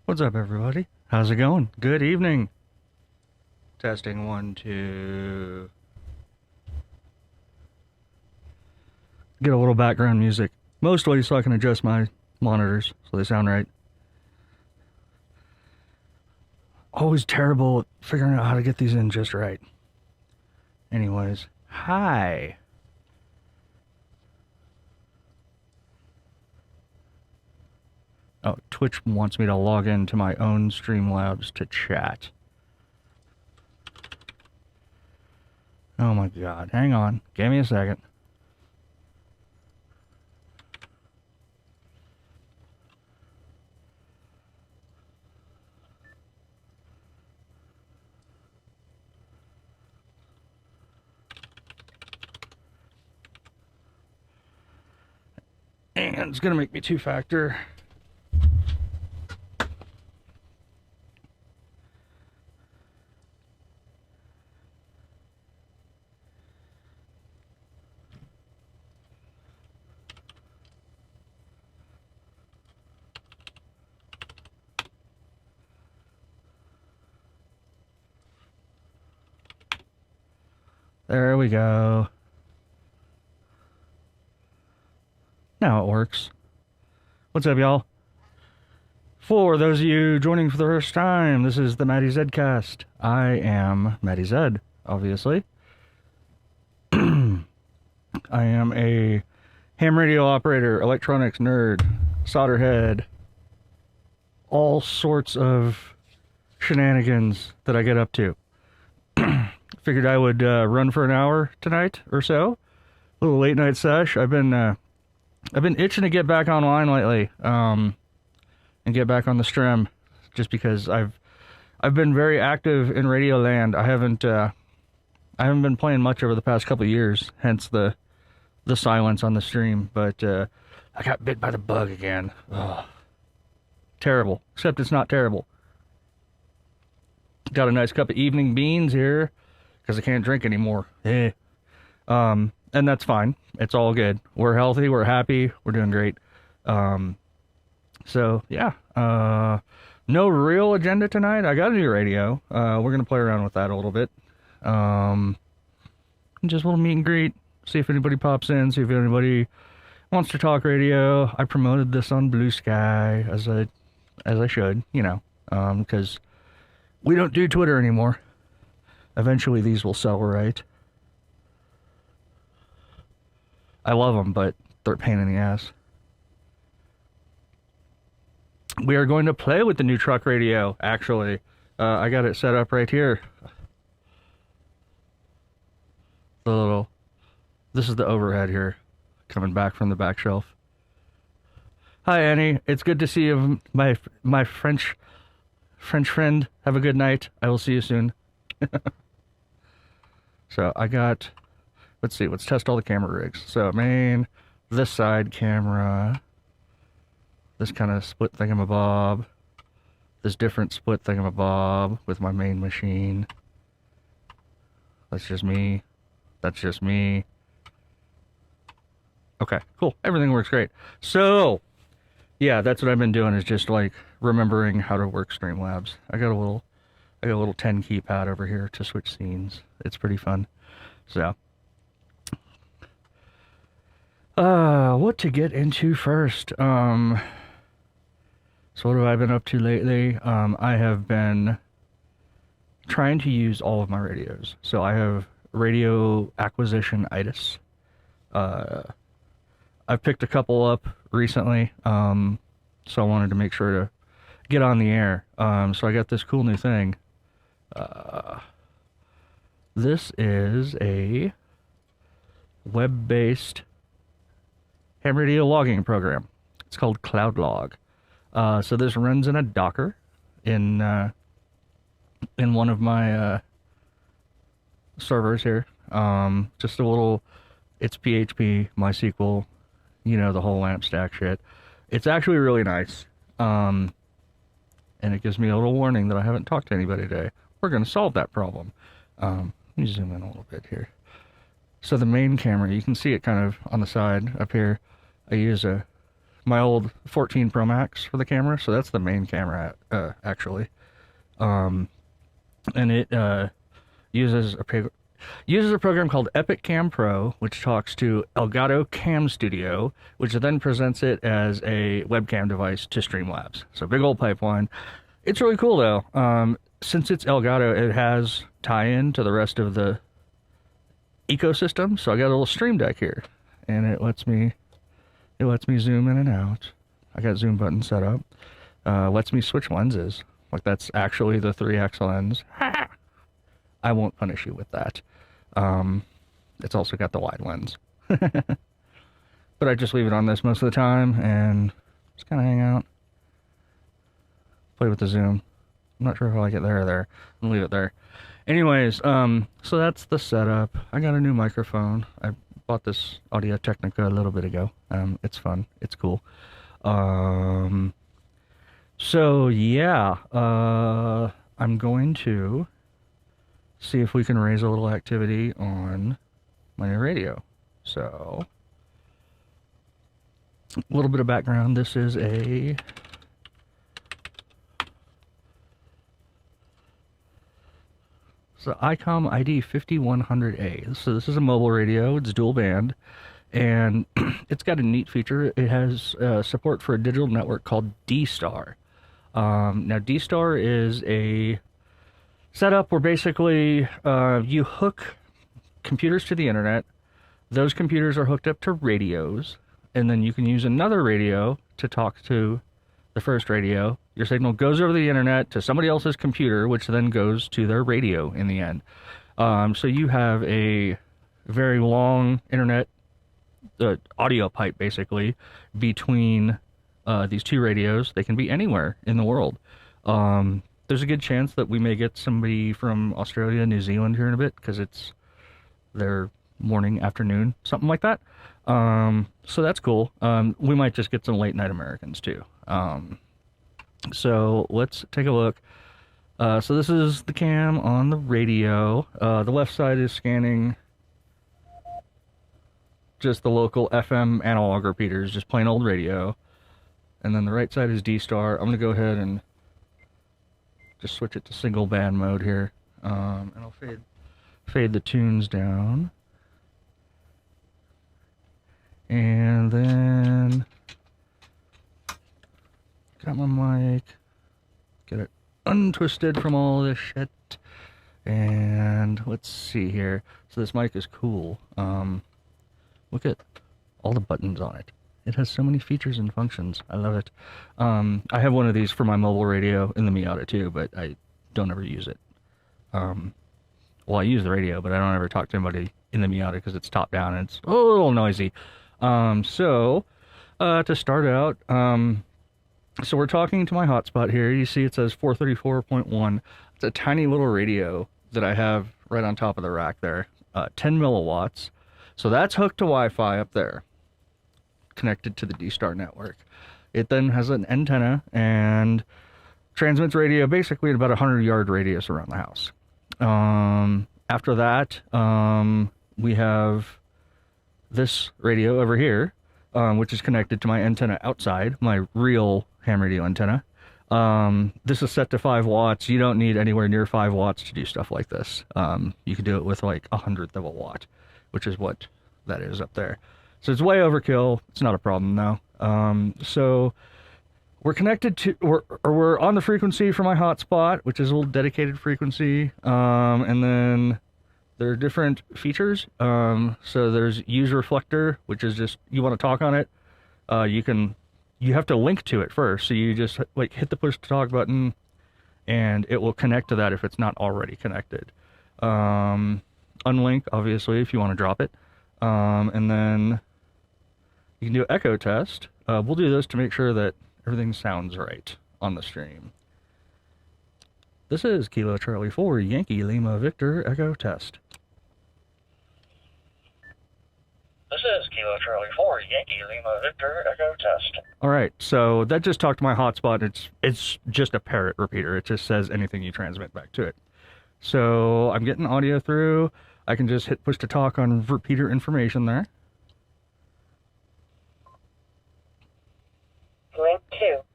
What's up, everybody? How's it going? Good evening. Testing one, two. Get a little background music. Mostly so I can adjust my monitors so they sound right. Always terrible at figuring out how to get these in just right. Anyways, hi. Oh, Twitch wants me to log into my own Streamlabs to chat. Oh my god, hang on. Give me a second. And it's gonna make me two-factor. There we go. Now it works. What's up, y'all? For those of you joining for the first time, this is the Matty Zedcast. I am Matty Zed, obviously. I am a ham radio operator, electronics nerd, solderhead, all sorts of shenanigans that I get up to. Figured I would run for an hour tonight or so. A little late night sesh. I've been itching to get back online lately, and get back on the stream, just because I've been very active in Radio Land. I haven't been playing much over the past couple of years, hence the silence on the stream. But I got bit by the bug again. Ugh. Terrible. Except it's not terrible. Got a nice cup of evening beans here, because I can't drink anymore. And that's fine. It's all good. We're healthy. We're happy. We're doing great. So, yeah. No real agenda tonight. I got a new radio. We're going to play around with that a little bit. Just a little meet and greet. See if anybody pops in. See if anybody wants to talk radio. I promoted this on Blue Sky, as I should, because we don't do Twitter anymore. Eventually these will sell, right? I love them, but they're a pain in the ass. We are going to play with the new truck radio, actually. I got it set up right here. This is the overhead here, coming back from the back shelf. Hi, Annie. It's good to see you, my French friend. Have a good night. I will see you soon. So I got, let's see, let's test all the camera rigs. So main, this side camera, this kind of split thingamabob, this different split thingamabob with my main machine. That's just me. That's just me. Okay, cool. Everything works great. So, yeah, that's what I've been doing, is just like remembering how to work Streamlabs. I got a little 10 keypad over here to switch scenes. It's pretty fun. So, what to get into first? So what have I been up to lately? I have been trying to use all of my radios. So I have radio acquisition-itis. I've picked a couple up recently, so I wanted to make sure to get on the air. So I got this cool new thing. This is a web-based ham radio logging program. It's called CloudLog. So this runs in a Docker in one of my servers here. Just a little, it's PHP, MySQL, the whole LAMP stack shit. It's actually really nice. And it gives me a little warning that I haven't talked to anybody today. We're going to solve that problem. Let me zoom in a little bit here. So the main camera, you can see it kind of on the side up here. I use a my old 14 Pro Max for the camera, so that's the main camera, actually. And it uses a program called Epic Cam Pro, which talks to Elgato Cam Studio, which then presents it as a webcam device to Streamlabs. So big old pipeline. It's really cool though. Since it's Elgato, it has tie-in to the rest of the ecosystem. So I got a little Stream Deck here, and it lets me zoom in and out. I got zoom button set up. Lets me switch lenses. Like that's actually the 3x lens. I won't punish you with that. It's also got the wide lens. But I just leave it on this most of the time and just kind of hang out. Play with the zoom. I'm not sure if I like it there or there. I'll leave it there. Anyways, so that's the setup. I got a new microphone. I bought this Audio Technica a little bit ago. It's fun. It's cool. So yeah, I'm going to see if we can raise a little activity on my new radio. So, a little bit of background. This is a ICOM ID 5100A. So this is a mobile radio. It's dual band, and it's got a neat feature. It has support for a digital network called D-Star. Now, D-Star is a setup where basically you hook computers to the internet. Those computers are hooked up to radios, and then you can use another radio to talk to the first radio. Your signal goes over the internet to somebody else's computer, which then goes to their radio in the end. So you have a very long internet audio pipe, basically, between these two radios. They can be anywhere in the world. There's a good chance that we may get somebody from Australia, New Zealand here in a bit, because it's their morning, afternoon, something like that. So that's cool. We might just get some late night Americans too. So let's take a look. So this is the cam on the radio. The left side is scanning just the local FM analog repeaters, just plain old radio. And then the right side is D-Star. I'm going to go ahead and just switch it to single band mode here. And I'll fade the tunes down. And then got my mic. Get it untwisted from all this shit. And let's see here. So this mic is cool. Look at all the buttons on it. It has so many features and functions. I love it. I have one of these for my mobile radio in the Miata too, but I don't ever use it. Well, I use the radio, but I don't ever talk to anybody in the Miata because it's top down and it's a little noisy. So to start out, so we're talking to my hotspot here. You see it says 434.1. It's a tiny little radio that I have right on top of the rack there. 10 milliwatts. So that's hooked to Wi-Fi up there, connected to the D-Star network. It then has an antenna and transmits radio basically at about 100-yard radius around the house. After that, we have this radio over here, which is connected to my antenna outside, my real ham radio antenna. This is set to 5 watts. You don't need anywhere near 5 watts to do stuff like this. You can do it with like 1/100 of a watt, which is what that is up there. So it's way overkill. It's not a problem though. So we're connected to, we're on the frequency for my hotspot, which is a little dedicated frequency. And then there are different features. So there's use reflector, which is just, you want to talk on it. You have to link to it first. So you just like hit the push to talk button and it will connect to that if it's not already connected. Unlink, obviously, if you want to drop it. And then you can do an echo test. We'll do this to make sure that everything sounds right on the stream. This is Kilo Charlie 4 Yankee Lima Victor Echo Test. This is Kilo Charlie 4 Yankee Lima Victor Echo Test. Alright, so that just talked to my hotspot. It's just a parrot repeater. It just says anything you transmit back to it. So I'm getting audio through. I can just hit push to talk on repeater information there.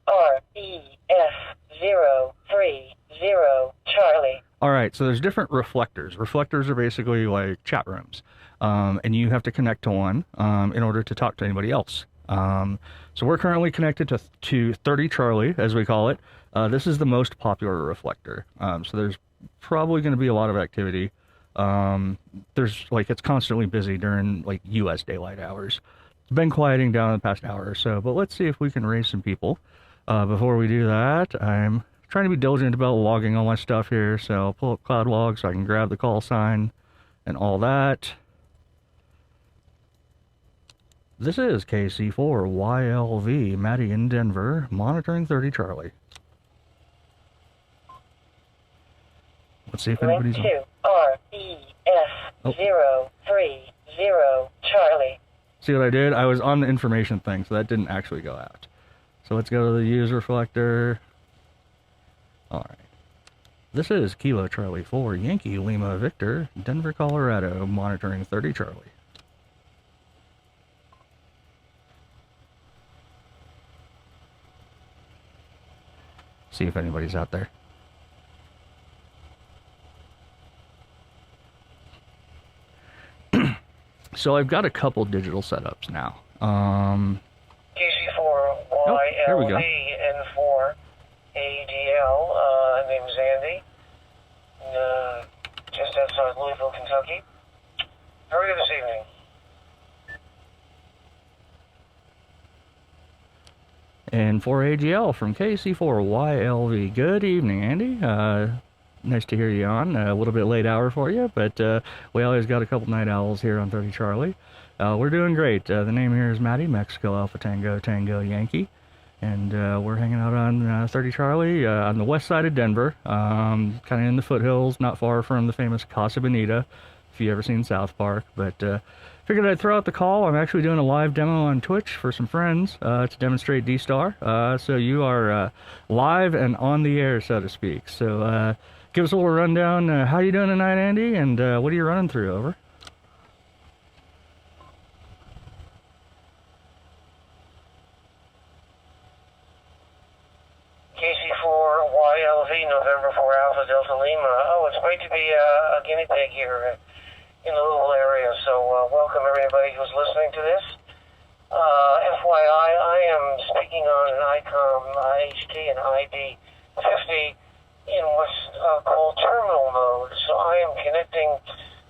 REF030 Charlie. All right, so there's different reflectors. Reflectors are basically like chat rooms, and you have to connect to one in order to talk to anybody else. So we're currently connected to 30 Charlie, as we call it. This is the most popular reflector. So there's probably going to be a lot of activity. There's like it's constantly busy during like U.S. daylight hours. It's been quieting down the past hour or so, but let's see if we can raise some people. Before we do that, I'm trying to be diligent about logging all my stuff here, so I'll pull up Cloud Log so I can grab the call sign and all that. This is KC4YLV, Maddie in Denver, monitoring 30 Charlie. Let's see if anybody's on. REF030 Charlie. See what I did? I was on the information thing, so that didn't actually go out. So let's go to the user reflector. All right. This is Kilo Charlie 4, Yankee Lima Victor, Denver, Colorado, monitoring 30 Charlie. See if anybody's out there. So I've got a couple digital setups now. KC4YLV N4 ADL. Name's Andy. Just outside Louisville, Kentucky. How are you this evening? And 4AGL from KC4YLV. Good evening, Andy. Nice to hear you on. A little bit late hour for you, but we always got a couple night owls here on 30 Charlie. We're doing great. The name here is Maddie, Mexico Alpha Tango Tango Yankee. And we're hanging out on 30 Charlie on the west side of Denver, kind of in the foothills, not far from the famous Casa Bonita, if you've ever seen South Park. But figured I'd throw out the call. I'm actually doing a live demo on Twitch for some friends to demonstrate D-Star. So you are live and on the air, so to speak. So give us a little rundown. How you doing tonight, Andy? And what are you running through? Over. KC4YLV November 4 Alpha Delta Lima. Oh, it's great to be a guinea pig here in the Louisville area. So welcome everybody who's listening to this. FYI, I am speaking on an ICOM HT and ID50 in what's called terminal mode. So I am connecting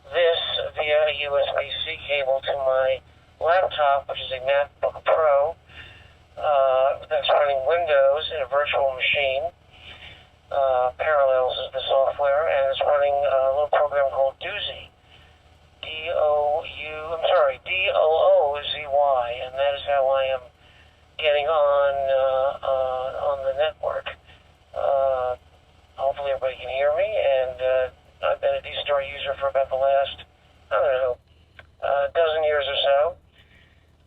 this via a USB-C cable to my laptop, which is a MacBook Pro. That's running Windows in a virtual machine. Parallels is the software, and it's running a little program called Doozy. D-O-O-Z-Y, and that is how I am getting on the network. Hopefully everybody can hear me, and I've been a D-Star user for about the last, I don't know, dozen years or so.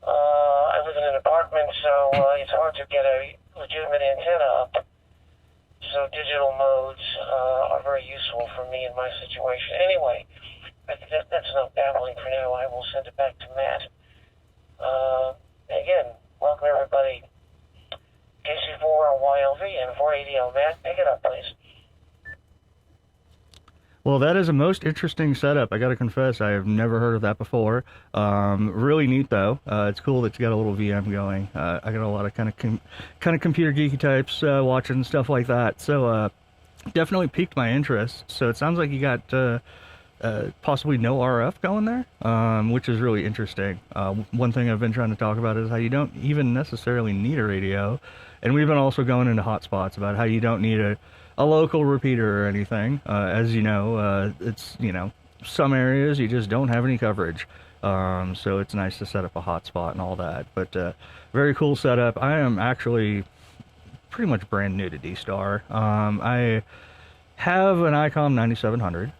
I live in an apartment, so it's hard to get a legitimate antenna up. So digital modes are very useful for me in my situation. Anyway, I think that's enough babbling for now. I will send it back to Matt. Again, welcome everybody. KC4YLV and 4ADL. Matt, pick it up, please. Well, that is a most interesting setup. I got to confess, I have never heard of that before. Really neat, though. It's cool that you got a little VM going. I got a lot of kind of computer geeky types watching stuff like that. So definitely piqued my interest. So it sounds like you got possibly no RF going there, which is really interesting. One thing I've been trying to talk about is how you don't even necessarily need a radio. And we've been also going into hotspots about how you don't need a local repeater or anything. As you know, it's, some areas you just don't have any coverage. So it's nice to set up a hotspot and all that. But very cool setup. I am actually pretty much brand new to D-Star. I have an ICOM 9700.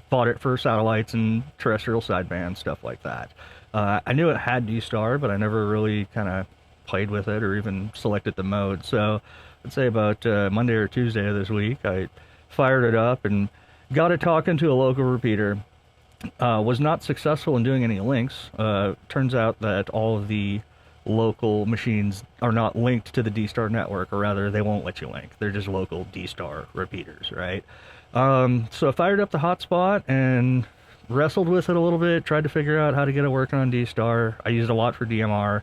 Bought it for satellites and terrestrial sideband, stuff like that. I knew it had D-Star, but I never really kind of played with it or even selected the mode. So I'd say about Monday or Tuesday of this week, I fired it up and got it talking to a local repeater. Was not successful in doing any links. Turns out that all of the local machines are not linked to the D-Star network, or rather, they won't let you link. They're just local D-Star repeaters, right? So I fired up the hotspot and wrestled with it a little bit, tried to figure out how to get it working on D-Star. I used a lot for DMR.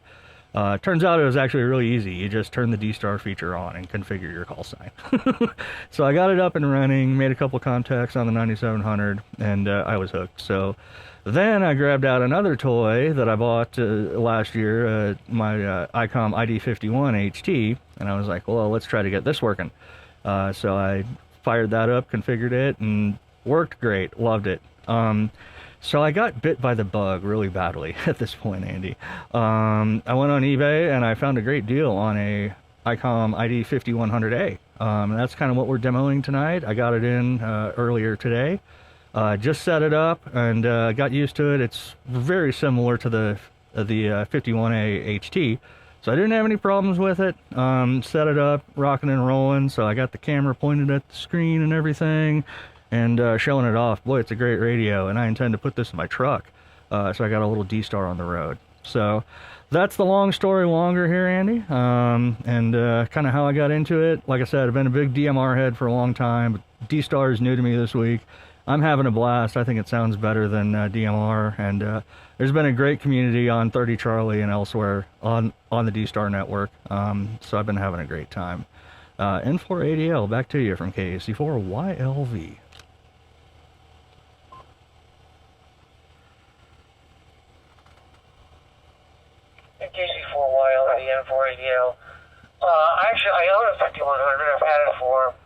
Turns out it was actually really easy. You just turn the D-Star feature on and configure your call sign. So I got it up and running, made a couple contacts on the 9700, and I was hooked. So then I grabbed out another toy that I bought last year, my ICOM ID51 HT, and I was like, well, let's try to get this working. So I fired that up, configured it, and worked great. Loved it. So I got bit by the bug really badly at this point, Andy. I went on eBay and I found a great deal on a ICOM ID5100A. That's kind of what we're demoing tonight. I got it in earlier today. Just set it up and got used to it. It's very similar to the 51A HT. So I didn't have any problems with it. Set it up, rocking and rolling. So I got the camera pointed at the screen and everything. And showing it off. Boy, it's a great radio, and I intend to put this in my truck. So I got a little D-Star on the road. So that's the long story longer here, Andy. And kind of how I got into it. Like I said, I've been a big DMR head for a long time. But D-Star is new to me this week. I'm having a blast. I think it sounds better than DMR. And there's been a great community on 30 Charlie and elsewhere on the D-Star network. So I've been having a great time. N4ADL, back to you from KC4YLV. KC4YL, N4ADL. Actually, I own a 5100. I've had it for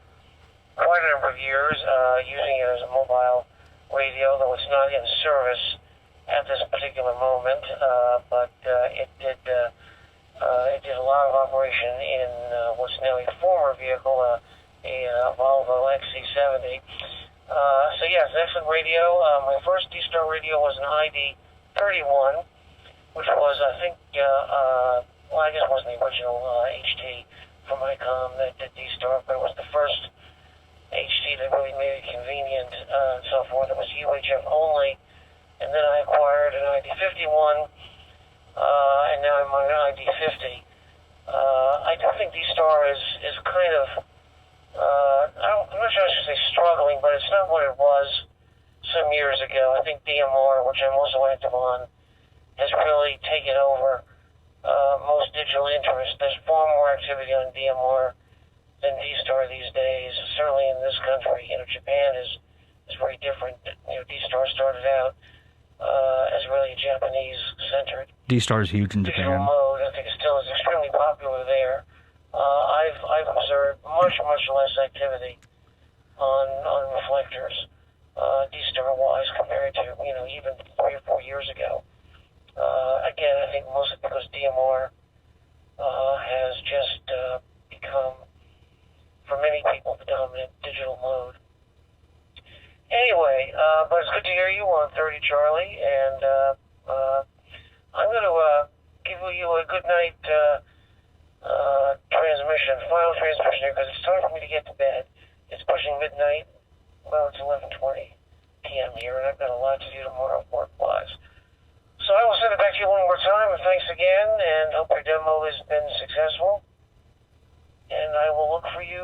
quite a number of years, using it as a mobile radio, though it's not in service at this particular moment. But it did a lot of operation in what's now a former vehicle, a Volvo XC70. So yes, excellent radio. My first D-Star radio was an ID31. Which was, I think, well, I guess it wasn't the original HT from ICOM that did D-Star, but it was the first HT that really made it convenient and so forth. It was UHF only, and then I acquired an ID51, and now I'm on an ID50. I do think D-Star is kind of, I'm not sure I should say struggling, but it's not what it was some years ago. I think DMR, which I'm also active on, has really taken over most digital interest. There's far more activity on DMR than D-Star these days, certainly in this country. Japan is very different. D-Star started out as really Japanese-centered. D-Star is huge in digital Japan. mode, I think it still is extremely popular there. I've observed much less activity on reflectors, D-Star-wise, compared to, even 3 or 4 years ago. Again, I think mostly because DMR has just become, for many people, the dominant digital mode. Anyway, but it's good to hear you on 30 Charlie, and I'm going to give you a good night final transmission here, because it's time for me to get to bed. It's pushing midnight. Well, it's 11:20 p.m. here, and I've got a lot to do tomorrow work-wise. So I will send it back to you one more time, and thanks again, and hope your demo has been successful. And I will look for you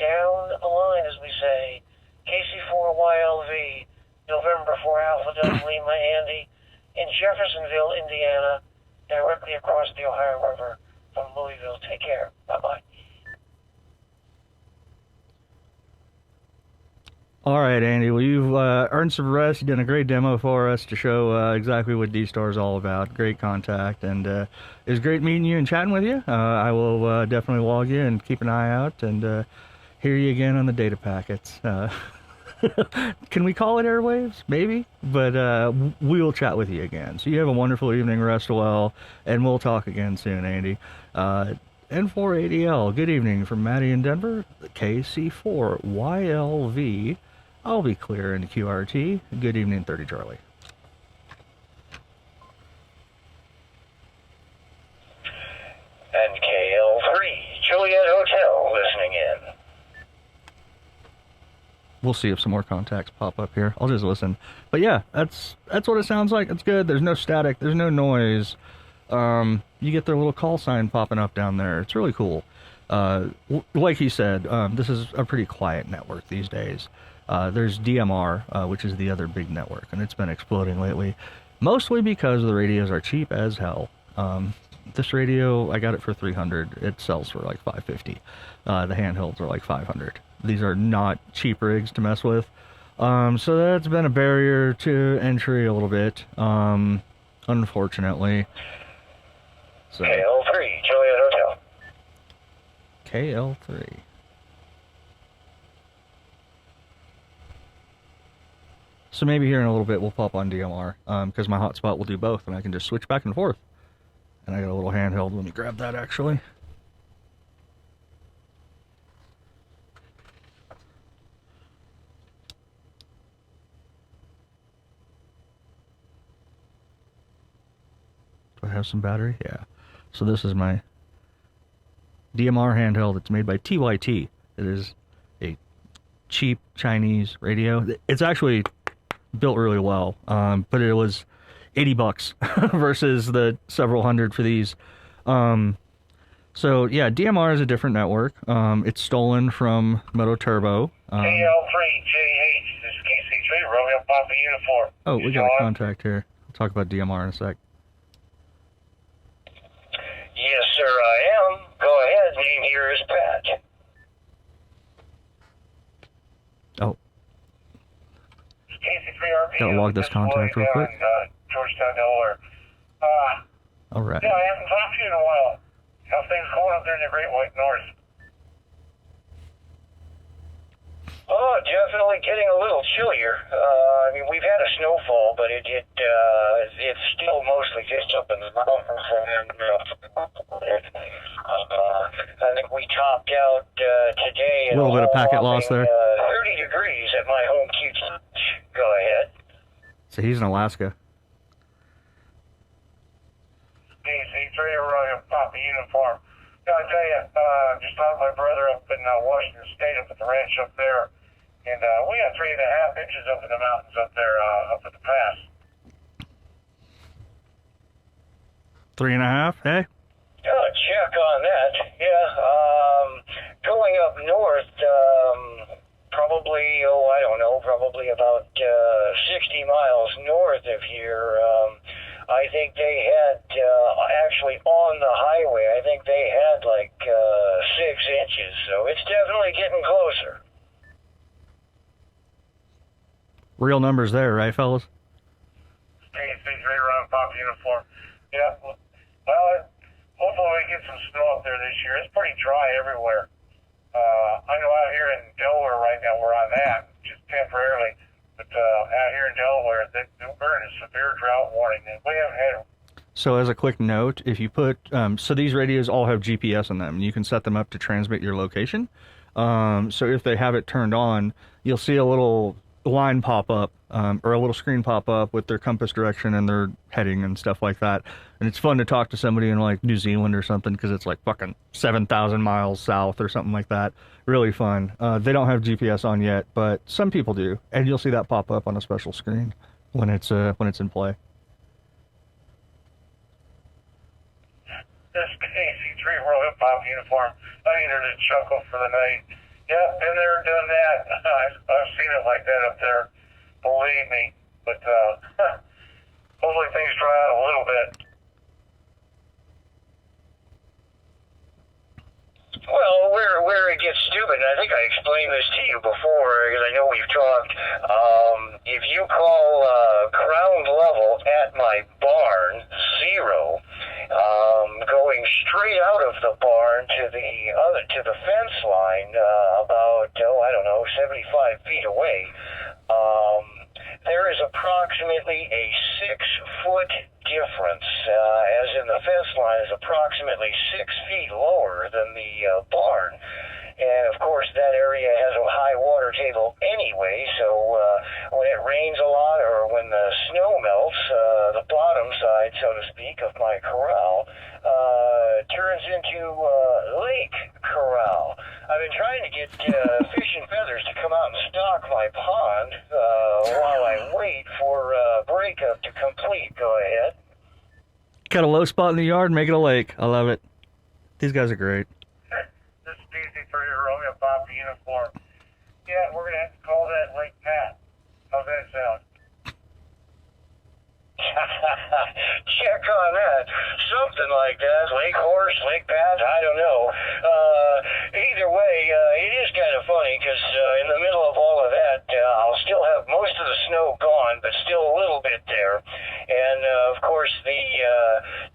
down the line, as we say. KC4YLV, November 4 Alpha Delta Lima, Andy, in Jeffersonville, Indiana, directly across the Ohio River from Louisville. Take care. Bye-bye. All right, Andy. Well, you've earned some rest. You've done a great demo for us to show exactly what D-Star is all about. Great contact, and it was great meeting you and chatting with you. I will definitely log you and keep an eye out and hear you again on the data packets. Can we call it airwaves? Maybe, but we will chat with you again. So you have a wonderful evening. Rest well, and we'll talk again soon, Andy. N4ADL. Good evening from Maddie in Denver. KC4YLV. I'll be clear in QRT. Good evening, 30 Charlie. And KL3, Juliet Hotel, listening in. We'll see if some more contacts pop up here. I'll just listen. But yeah, that's what it sounds like. It's good. There's no static. There's no noise. you get their little call sign popping up down there. It's really cool. Like he said, this is a pretty quiet network these days. There's DMR, which is the other big network, and it's been exploding lately, mostly because the radios are cheap as hell. This radio, I got it for $300. It sells for like $550. The handhelds are like $500. These are not cheap rigs to mess with. So that's been a barrier to entry a little bit, unfortunately. So, KL3, Juliet Hotel. KL3. So maybe here in a little bit we'll pop on DMR, because my hotspot will do both, and I can just switch back and forth. And I got a little handheld. Let me grab that, actually. Do I have some battery? Yeah. So this is my DMR handheld. It's made by TYT. It is a cheap Chinese radio. It's actually built really well, but it was $80 versus the several hundred for these. So yeah, DMR is a different network. It's stolen from Moto Turbo. KL3JH, this is KC3, Romeo Papa Uniform. Oh, we got a contact here. We'll talk about DMR in a sec. Yes, sir, I am. Go ahead, name here is Pat. Oh. KC3RP. Gotta log this contact real quick. Georgetown, Delaware. All right. Yeah, I haven't talked to you in a while. How things going up there in the Great White North? Oh, definitely getting a little chillier. I mean, we've had a snowfall, but it's still mostly just up in the mountains. And I think we topped out today. A little bit of packet loss there. 30 degrees at my home cute. Go ahead. So he's in Alaska. DC3 Royal Papa Uniform. Yeah, I tell you, just found my brother up in Washington State, up at the ranch up there, and we got 3.5 inches up in the mountains up there, up at the pass. 3.5, hey? Oh, check on that. Yeah, going up north, probably, I don't know, probably about 60 miles north of here. I think they had, actually on the highway, I think they had like 6 inches, so it's definitely getting closer. Real numbers there, right, fellas? KC3 Round Pop Uniform. Yeah, well, hopefully we get some snow up there this year. It's pretty dry everywhere. I know out here in Delaware right now where I'm at, just temporarily, but out here in Delaware, we're in a severe drought warning, and we haven't had. So as a quick note, if you put, so these radios all have GPS in them, and you can set them up to transmit your location. So if they have it turned on, you'll see a little line pop up, or a little screen pop up with their compass direction and their heading and stuff like that. And it's fun to talk to somebody in like New Zealand or something, because it's like fucking 7,000 miles south or something like that. Really fun. They don't have GPS on yet, but some people do, and you'll see that pop up on a special screen when it's in play. This KC3 World Hip Hop Uniform, I need her to chuckle for the night. Yeah, been there, done that. I've seen it like that up there. Believe me. But hopefully things dry out a little bit. Well, where it gets stupid, and I think I explained this to you before, because I know we've talked, if you call ground level at my barn 0, going straight out of the barn to the fence line, about, 75 feet away, there is approximately a 6-foot difference, as in the fence line is approximately 6 feet lower than the barn. And of course that area has a high water table anyway, so when it rains a lot or when the snow melts, the bottom side, so to speak, of my corral turns into lake corral. I've been trying to get Fish and Feathers to come out and stock my pond while I wait for breakup to complete. Go ahead. Cut a low spot in the yard, make it a lake. I love it. These guys are great. This is DC for your Romeo Papa uniform. Yeah, we're gonna have to call that Lake Pat. How's that sound? Check on that. Something like that. Lake Horse, Lake Pat, I don't know. Either way, it is kind of funny because in the middle of all of that, I'll still have most of the snow gone, but still a little bit there. And, of course, the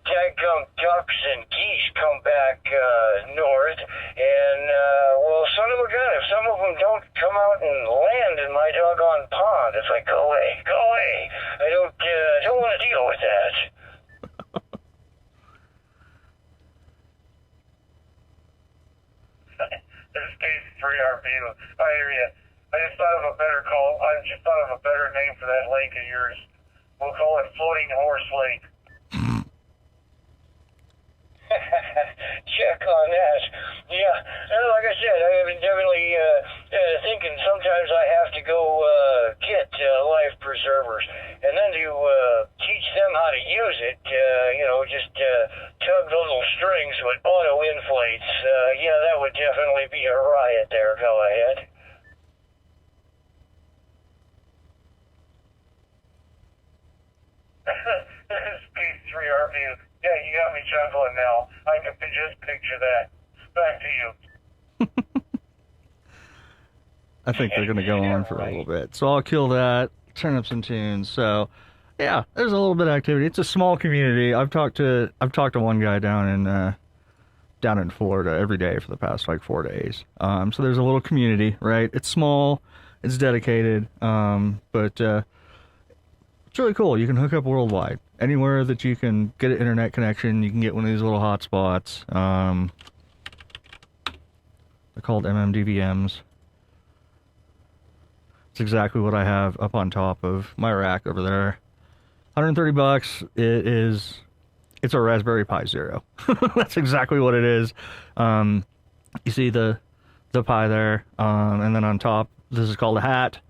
daggum ducks and geese come back north. And, well, son of a gun, if some of them don't come out and land in my doggone pond, it's like, go away, go away. I don't want to deal with that. This is Casey 3RP. I hear you. I just thought of a better call. I just thought of a better name for that lake of yours. We'll call it Floating Horse Lake. Check on that. Yeah, like I said, I have been definitely thinking sometimes I have to go get life preservers, and then to teach them how to use it, just tug the little strings so it auto-inflates. Yeah, that would definitely be a riot there, go ahead. This is Piece 3RP. Yeah, you got me chuckling now. I can just picture that. Back to you. I think they're going to go on for a little bit. So I'll kill that, turn up some tunes. So, yeah, there's a little bit of activity. It's a small community. I've talked to one guy down in Florida every day for the past like 4 days. So there's a little community, right? It's small, it's dedicated, but it's really cool. You can hook up worldwide. Anywhere that you can get an internet connection, you can get one of these little hotspots. They're called MMDVMs. It's exactly what I have up on top of my rack over there. $130. It's a Raspberry Pi Zero. That's exactly what it is. You see the Pi there, and then on top, this is called a hat.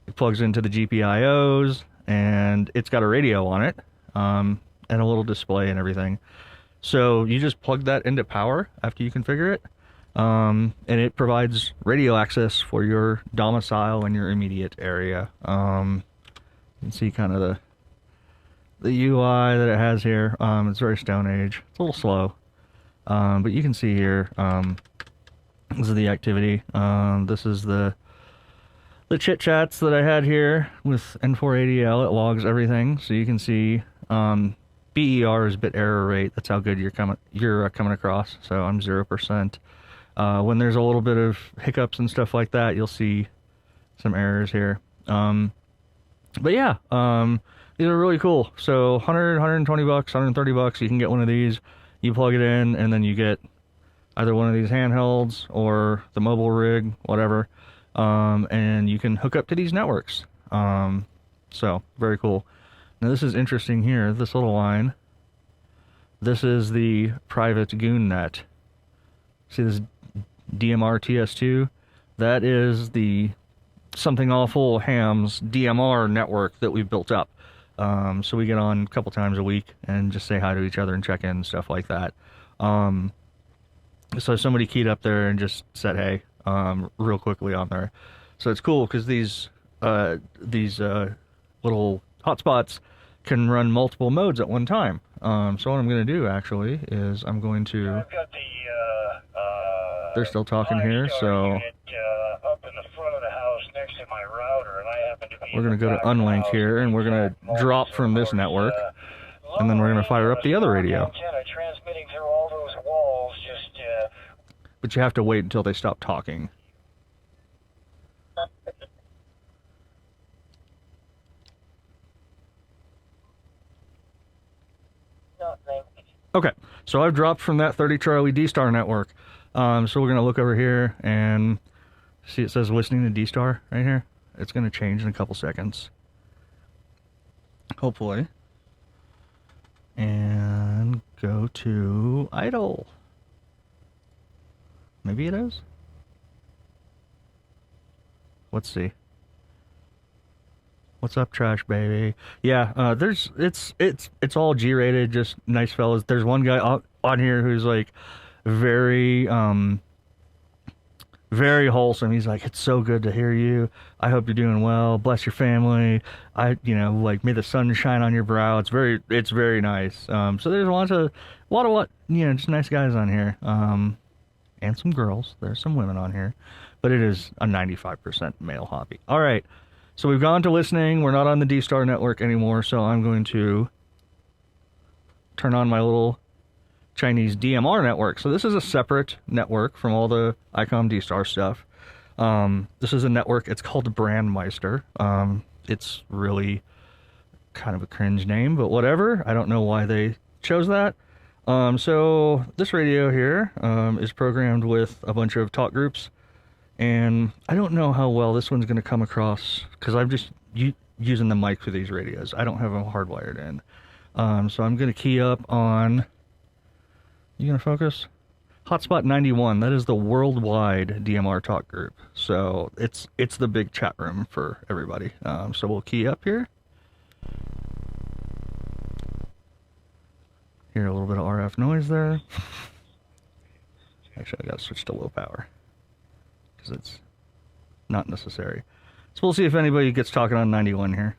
It plugs into the GPIOs, and it's got a radio on it, and a little display and everything. So you just plug that into power after you configure it, and it provides radio access for your domicile and your immediate area. You can see kind of the UI that it has here. It's very Stone Age. It's a little slow, but you can see here, this is the activity. This is the chit chats that I had here with N480L. It logs everything, so you can see BER is bit error rate. That's how good you're coming across. So I'm 0%. When there's a little bit of hiccups and stuff like that, you'll see some errors here. But yeah, these are really cool. So 100, 120 bucks, 130 bucks, you can get one of these. You plug it in, and then you get either one of these handhelds or the mobile rig, whatever. And you can hook up to these networks. So very cool. Now this is interesting here, this little line. This is the private Goon net. See this DMR TS2? That is the Something Awful Ham's DMR network that we've built up. So we get on a couple times a week and just say hi to each other and check in and stuff like that. So somebody keyed up there and just said hey, real quickly on there. So it's cool because these little hotspots can run multiple modes at one time. So what I'm going to do actually is I'm going to... I've got the they're still talking here, so... Unit, up in the front of the house next to my router, and I happen to be we're going to go to unlink here, and we're going to drop from this network, and then we're going to fire up the other radio. Antenna transmitting through all those walls, just... But you have to wait until they stop talking. Okay, so I've dropped from that 30 Charlie D-Star network. So we're going to look over here and see it says listening to D-Star right here. It's going to change in a couple seconds. Hopefully. And go to idle. Maybe it is? Let's see. What's up, trash baby? Yeah, it's all G-rated, just nice fellas. There's one guy on here who's like very very wholesome. He's like, it's so good to hear you. I hope you're doing well. Bless your family. Like, may the sun shine on your brow. It's very nice. So there's a lot of just nice guys on here. And some girls. There's some women on here, but it is a 95% male hobby. All right. So we've gone to listening. We're not on the D-Star network anymore. So I'm going to turn on my little Chinese DMR network. So this is a separate network from all the ICOM D-Star stuff. This is a network. It's called Brandmeister. It's really kind of a cringe name, but whatever. I don't know why they chose that. So this radio here is programmed with a bunch of talk groups, and I don't know how well this one's going to come across because I'm just using the mic for these radios. I don't have them hardwired in. So I'm going to key up on... You going to focus? Hotspot 91. That is the worldwide DMR talk group. So it's the big chat room for everybody. So we'll key up here. Hear a little bit of RF noise there. Actually, I got to switch to low power because it's not necessary. So we'll see if anybody gets talking on 91 here.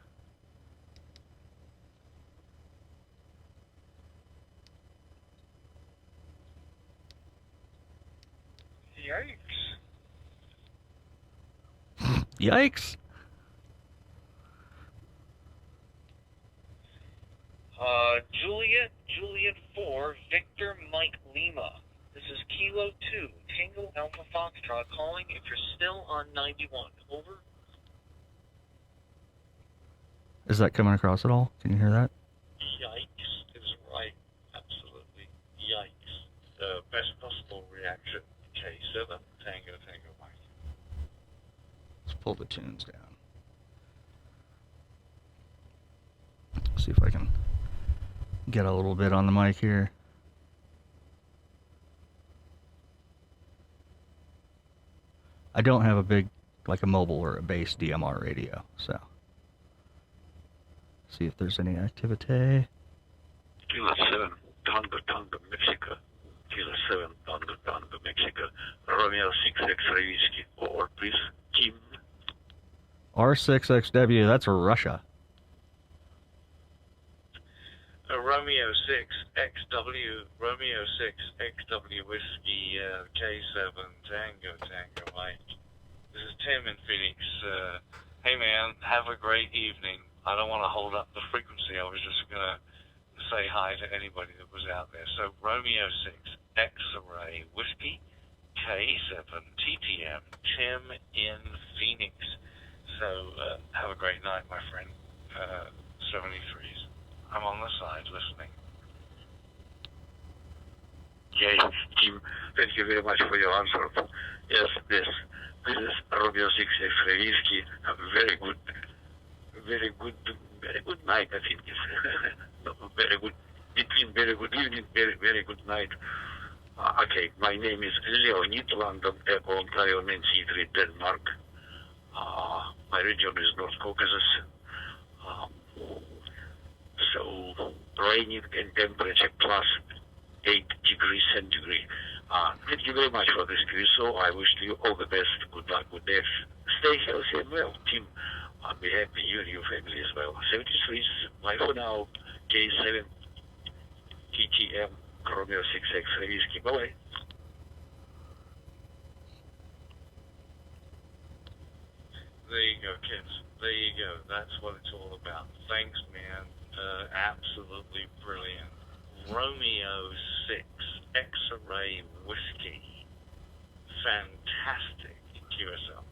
Yikes. Juliet 4, Victor Mike Lima. This is Kilo 2, Tango Alpha Foxtrot calling if you're still on 91. Over. Is that coming across at all? Can you hear that? Yikes is right. Absolutely. Yikes. The best possible reaction. K7, Tango Mike. Let's pull the tunes down. See if I can get a little bit on the mic here. I don't have a big, like a mobile or a base DMR radio, so. See if there's any activity. Kilo 7, Tango, Mexico. Kilo 7, Tango, Mexico. Romeo 6 X-ray whiskey. Or please, Kim. R6XW, that's Russia. Romeo 6 XW, Romeo 6 XW whiskey, K7 Tango Mike. This is Tim in Phoenix. Hey man, have a great evening. I don't want to hold up the frequency. I was just going to say hi to anybody that was out there. So Romeo 6 X-ray whiskey, K7 TTM, Tim in Phoenix. So have a great night, my friend. 73s. I'm on the side listening. Yes, Tim, thank you very much for your answer. Yes, this is Romeo 6 X-ray whiskey. A very good night, I think. Very good, between very good evening, very good night. Okay, my name is Leonid, London, Echo, Ontario, Nancy, Denmark. My region is North Caucasus. So, raining and temperature plus 8 degrees centigrade. Thank you very much for this quiz. So I wish you all the best. Good luck with that. Stay healthy and well, Tim. I'll be happy you and your family as well. 73s, bye for now. K7, TTM, Romeo 6X, whiskey. Bye-bye. There you go, kids. There you go. That's what it's all about. Thanks, man. Absolutely brilliant. Romeo 6 X-ray whiskey. Fantastic QSL.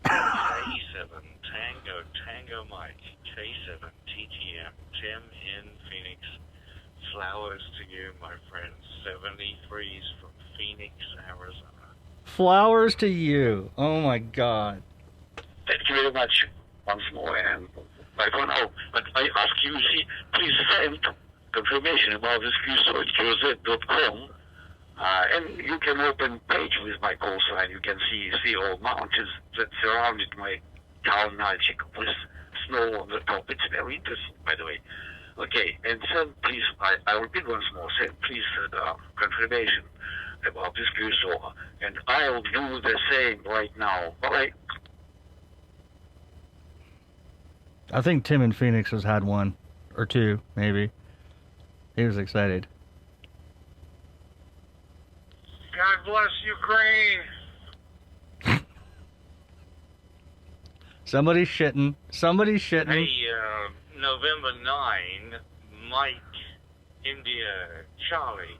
K7 Tango Mike. K7 TTM. Tim in Phoenix. Flowers to you, my friend. 73s from Phoenix, Arizona. Flowers to you. Oh my God. Thank you very much once more, and bye for now. But I ask you, please send confirmation about this quiz on qz.com, and you can open page with my call sign. You can see all mountains that surrounded my town, Nalchik, with know the topic. It's very interesting, by the way. Okay, and send, please, I repeat once more, send, please, confirmation about this QSO, and I'll do the same right now. All right. I think Tim in Phoenix has had one or two, maybe. He was excited. God bless Ukraine. Somebody's shitting. Somebody's shitting. Hey, November 9, Mike, India, Charlie.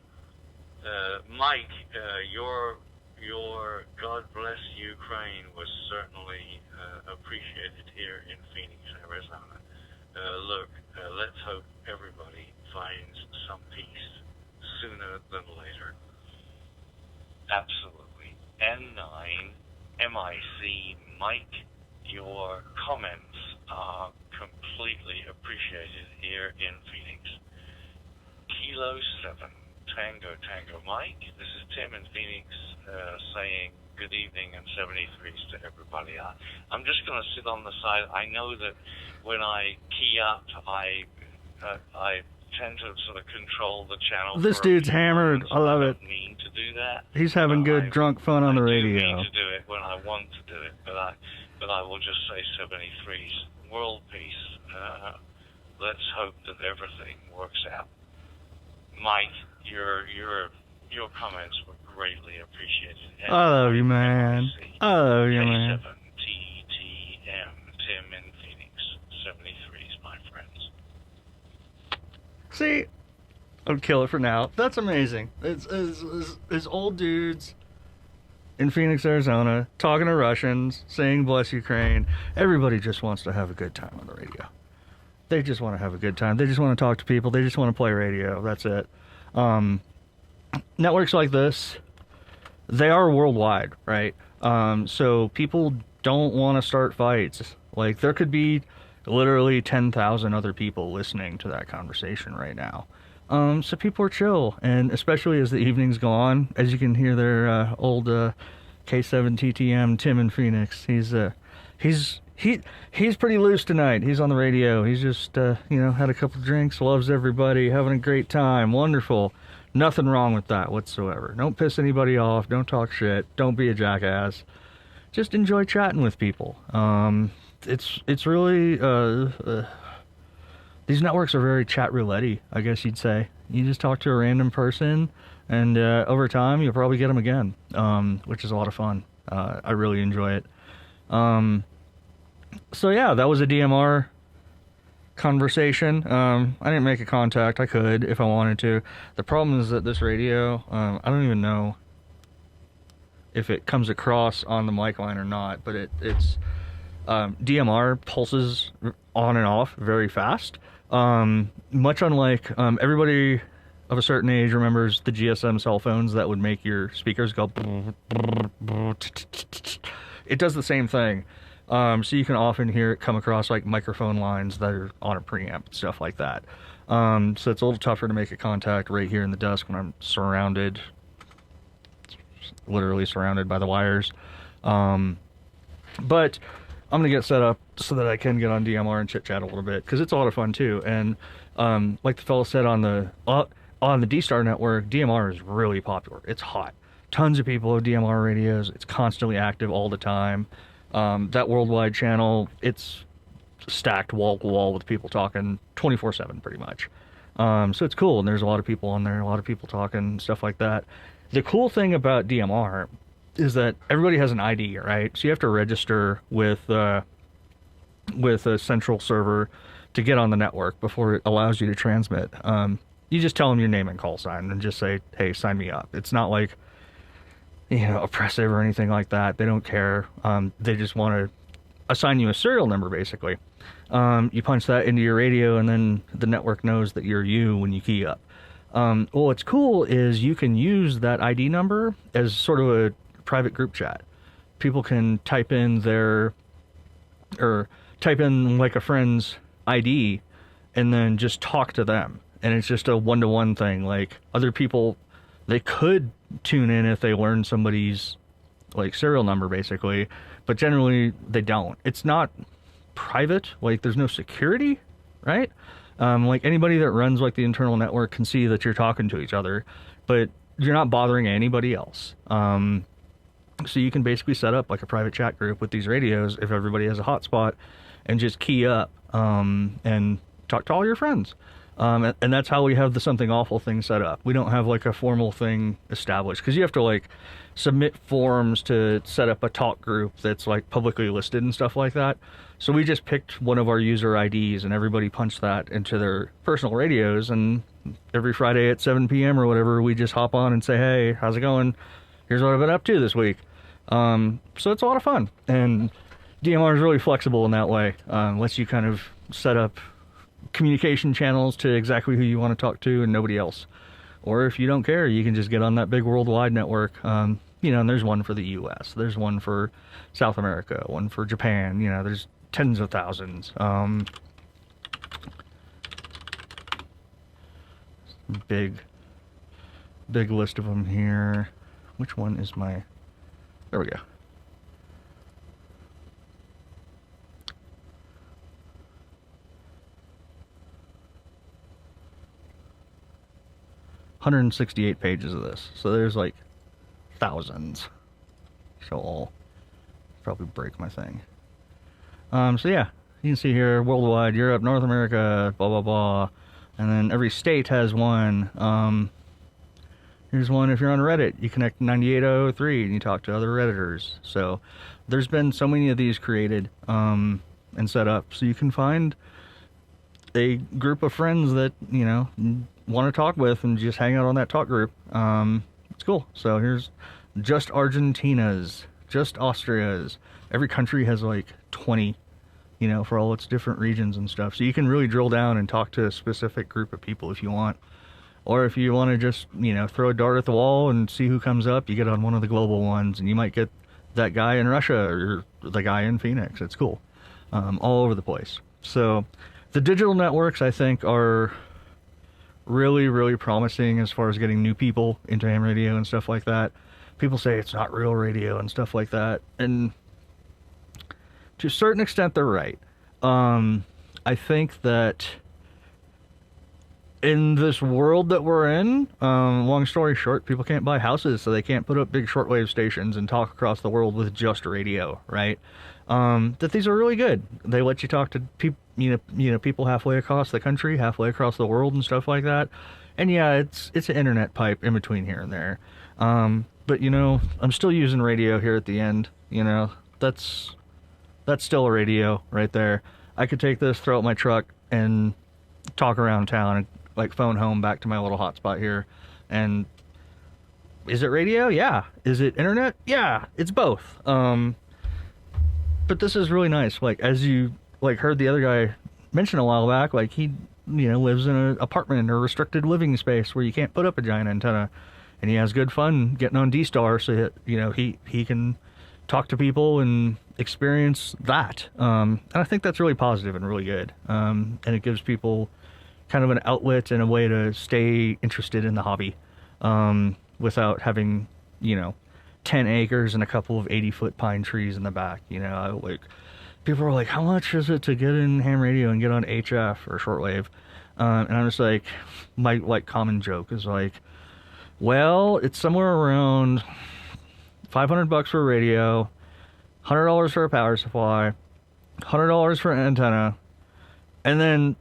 Mike, your God bless Ukraine was certainly appreciated here in Phoenix, Arizona. Look, let's hope everybody finds some peace sooner than later. Absolutely. N9, MIC, Mike, your comments are completely appreciated here in Phoenix. Kilo 7, Tango Mike. This is Tim in Phoenix saying good evening and 73s to everybody. I'm just going to sit on the side. I know that when I key up, I tend to sort of control the channel. This dude's hammered. I love it. I don't mean to do that. He's having good drunk fun on the radio. I do mean to do it when I want to do it, but I will just say 73s. World peace. Let's hope that everything works out. Mike, your comments were greatly appreciated. I love you, man. I love you, man. TTM, Tim in Phoenix, 73s, my friends. See, I'd kill it for now. That's amazing. It's old dudes in Phoenix, Arizona, talking to Russians, saying bless Ukraine. Everybody just wants to have a good time on the radio. They just want to have a good time. They just want to talk to people. They just want to play radio. That's it. Networks like this, they are worldwide, right? So people don't want to start fights. Like, there could be literally 10,000 other people listening to that conversation right now. So people are chill, and especially as the evenings go on, as you can hear their old K7 TTM Tim in Phoenix. He's pretty loose tonight. He's on the radio. He's just had a couple drinks, loves everybody, having a great time. Wonderful. Nothing wrong with that whatsoever. Don't piss anybody off. Don't talk shit. Don't be a jackass. Just enjoy chatting with people. It's really these networks are very chat roulette-y, I guess you'd say. You just talk to a random person, and over time you'll probably get them again, which is a lot of fun. I really enjoy it. So yeah, that was a DMR conversation. I didn't make a contact. I could if I wanted to. The problem is that this radio, I don't even know if it comes across on the mic line or not, but it's DMR pulses on and off very fast. Much unlike everybody of a certain age remembers the GSM cell phones that would make your speakers go. It does the same thing. So you can often hear it come across like microphone lines that are on a preamp, stuff like that. So it's a little tougher to make a contact right here in the desk when I'm literally surrounded by the wires. But I'm going to get set up so that I can get on DMR and chit-chat a little bit, because it's a lot of fun too. And like the fellow said on the D-Star network, DMR is really popular. It's hot. Tons of people have DMR radios. It's constantly active all the time. That worldwide channel, it's stacked wall to wall with people talking 24/7 pretty much. So it's cool, and there's a lot of people on there, a lot of people talking, stuff like that. The cool thing about DMR is that everybody has an ID, right? So you have to register with a central server to get on the network before it allows you to transmit. You just tell them your name and call sign and just say, hey, sign me up. It's not like, oppressive or anything like that. They don't care. They just want to assign you a serial number, basically. You punch that into your radio, and then the network knows that you're you when you key up. What's cool is you can use that ID number as sort of a private group chat. People can type in like a friend's ID and then just talk to them. And it's just a one-to-one thing. Like, other people, they could tune in if they learn somebody's like serial number, basically, but generally they don't. It's not private. Like, there's no security, right? Like, anybody that runs, like, the internal network can see that you're talking to each other, but you're not bothering anybody else. So you can basically set up, like, a private chat group with these radios if everybody has a hotspot and just key up and talk to all your friends. And that's how we have the Something Awful thing set up. We don't have, like, a formal thing established, because you have to, like, submit forms to set up a talk group that's, like, publicly listed and stuff like that. So we just picked one of our user IDs, and everybody punched that into their personal radios, and every Friday at 7 p.m. or whatever, we just hop on and say, hey, how's it going? Here's what I've been up to this week. So it's a lot of fun, and DMR is really flexible in that way. Lets you kind of set up communication channels to exactly who you want to talk to and nobody else. Or if you don't care, you can just get on that big worldwide network. And there's one for the US, there's one for South America, one for Japan. There's tens of thousands. Big list of them here. Which one is my... There we go. ...168 pages of this. So there's like thousands. So I'll probably break my thing. So yeah, you can see here, worldwide, Europe, North America, blah, blah, blah. And then every state has one. Here's one if you're on Reddit. You connect 9803 and you talk to other Redditors. So there's been so many of these created and set up. So you can find a group of friends that, want to talk with and just hang out on that talk group. It's cool. So here's just Argentina's, just Austria's. Every country has like 20, for all its different regions and stuff. So you can really drill down and talk to a specific group of people if you want. Or if you want to just, throw a dart at the wall and see who comes up, you get on one of the global ones, and you might get that guy in Russia or the guy in Phoenix. It's cool. All over the place. So the digital networks, I think, are really, really promising as far as getting new people into ham radio and stuff like that. People say it's not real radio and stuff like that. And to a certain extent, they're right. I think that in this world that we're in, long story short, people can't buy houses, so they can't put up big shortwave stations and talk across the world with just radio, right? That these are really good. They let you talk to people, people halfway across the country, halfway across the world, and stuff like that. And yeah, it's an internet pipe in between here and there. But I'm still using radio here at the end. That's still a radio right there. I could take this, throw it in my truck, and talk around town and like phone home back to my little hotspot here. And is it radio? Yeah. Is it internet? Yeah, it's both. But this is really nice. Like, as you heard the other guy mention a while back, like he lives in an apartment in a restricted living space where you can't put up a giant antenna, and he has good fun getting on D-Star, so that, he can talk to people and experience that. And I think that's really positive and really good. And it gives people kind of an outlet and a way to stay interested in the hobby, without having, 10 acres and a couple of 80-foot pine trees in the back. People are like, how much is it to get in ham radio and get on HF or shortwave? And I'm just like, my common joke is like, well, it's somewhere around $500 for a radio, $100 for a power supply, $100 for an antenna, and then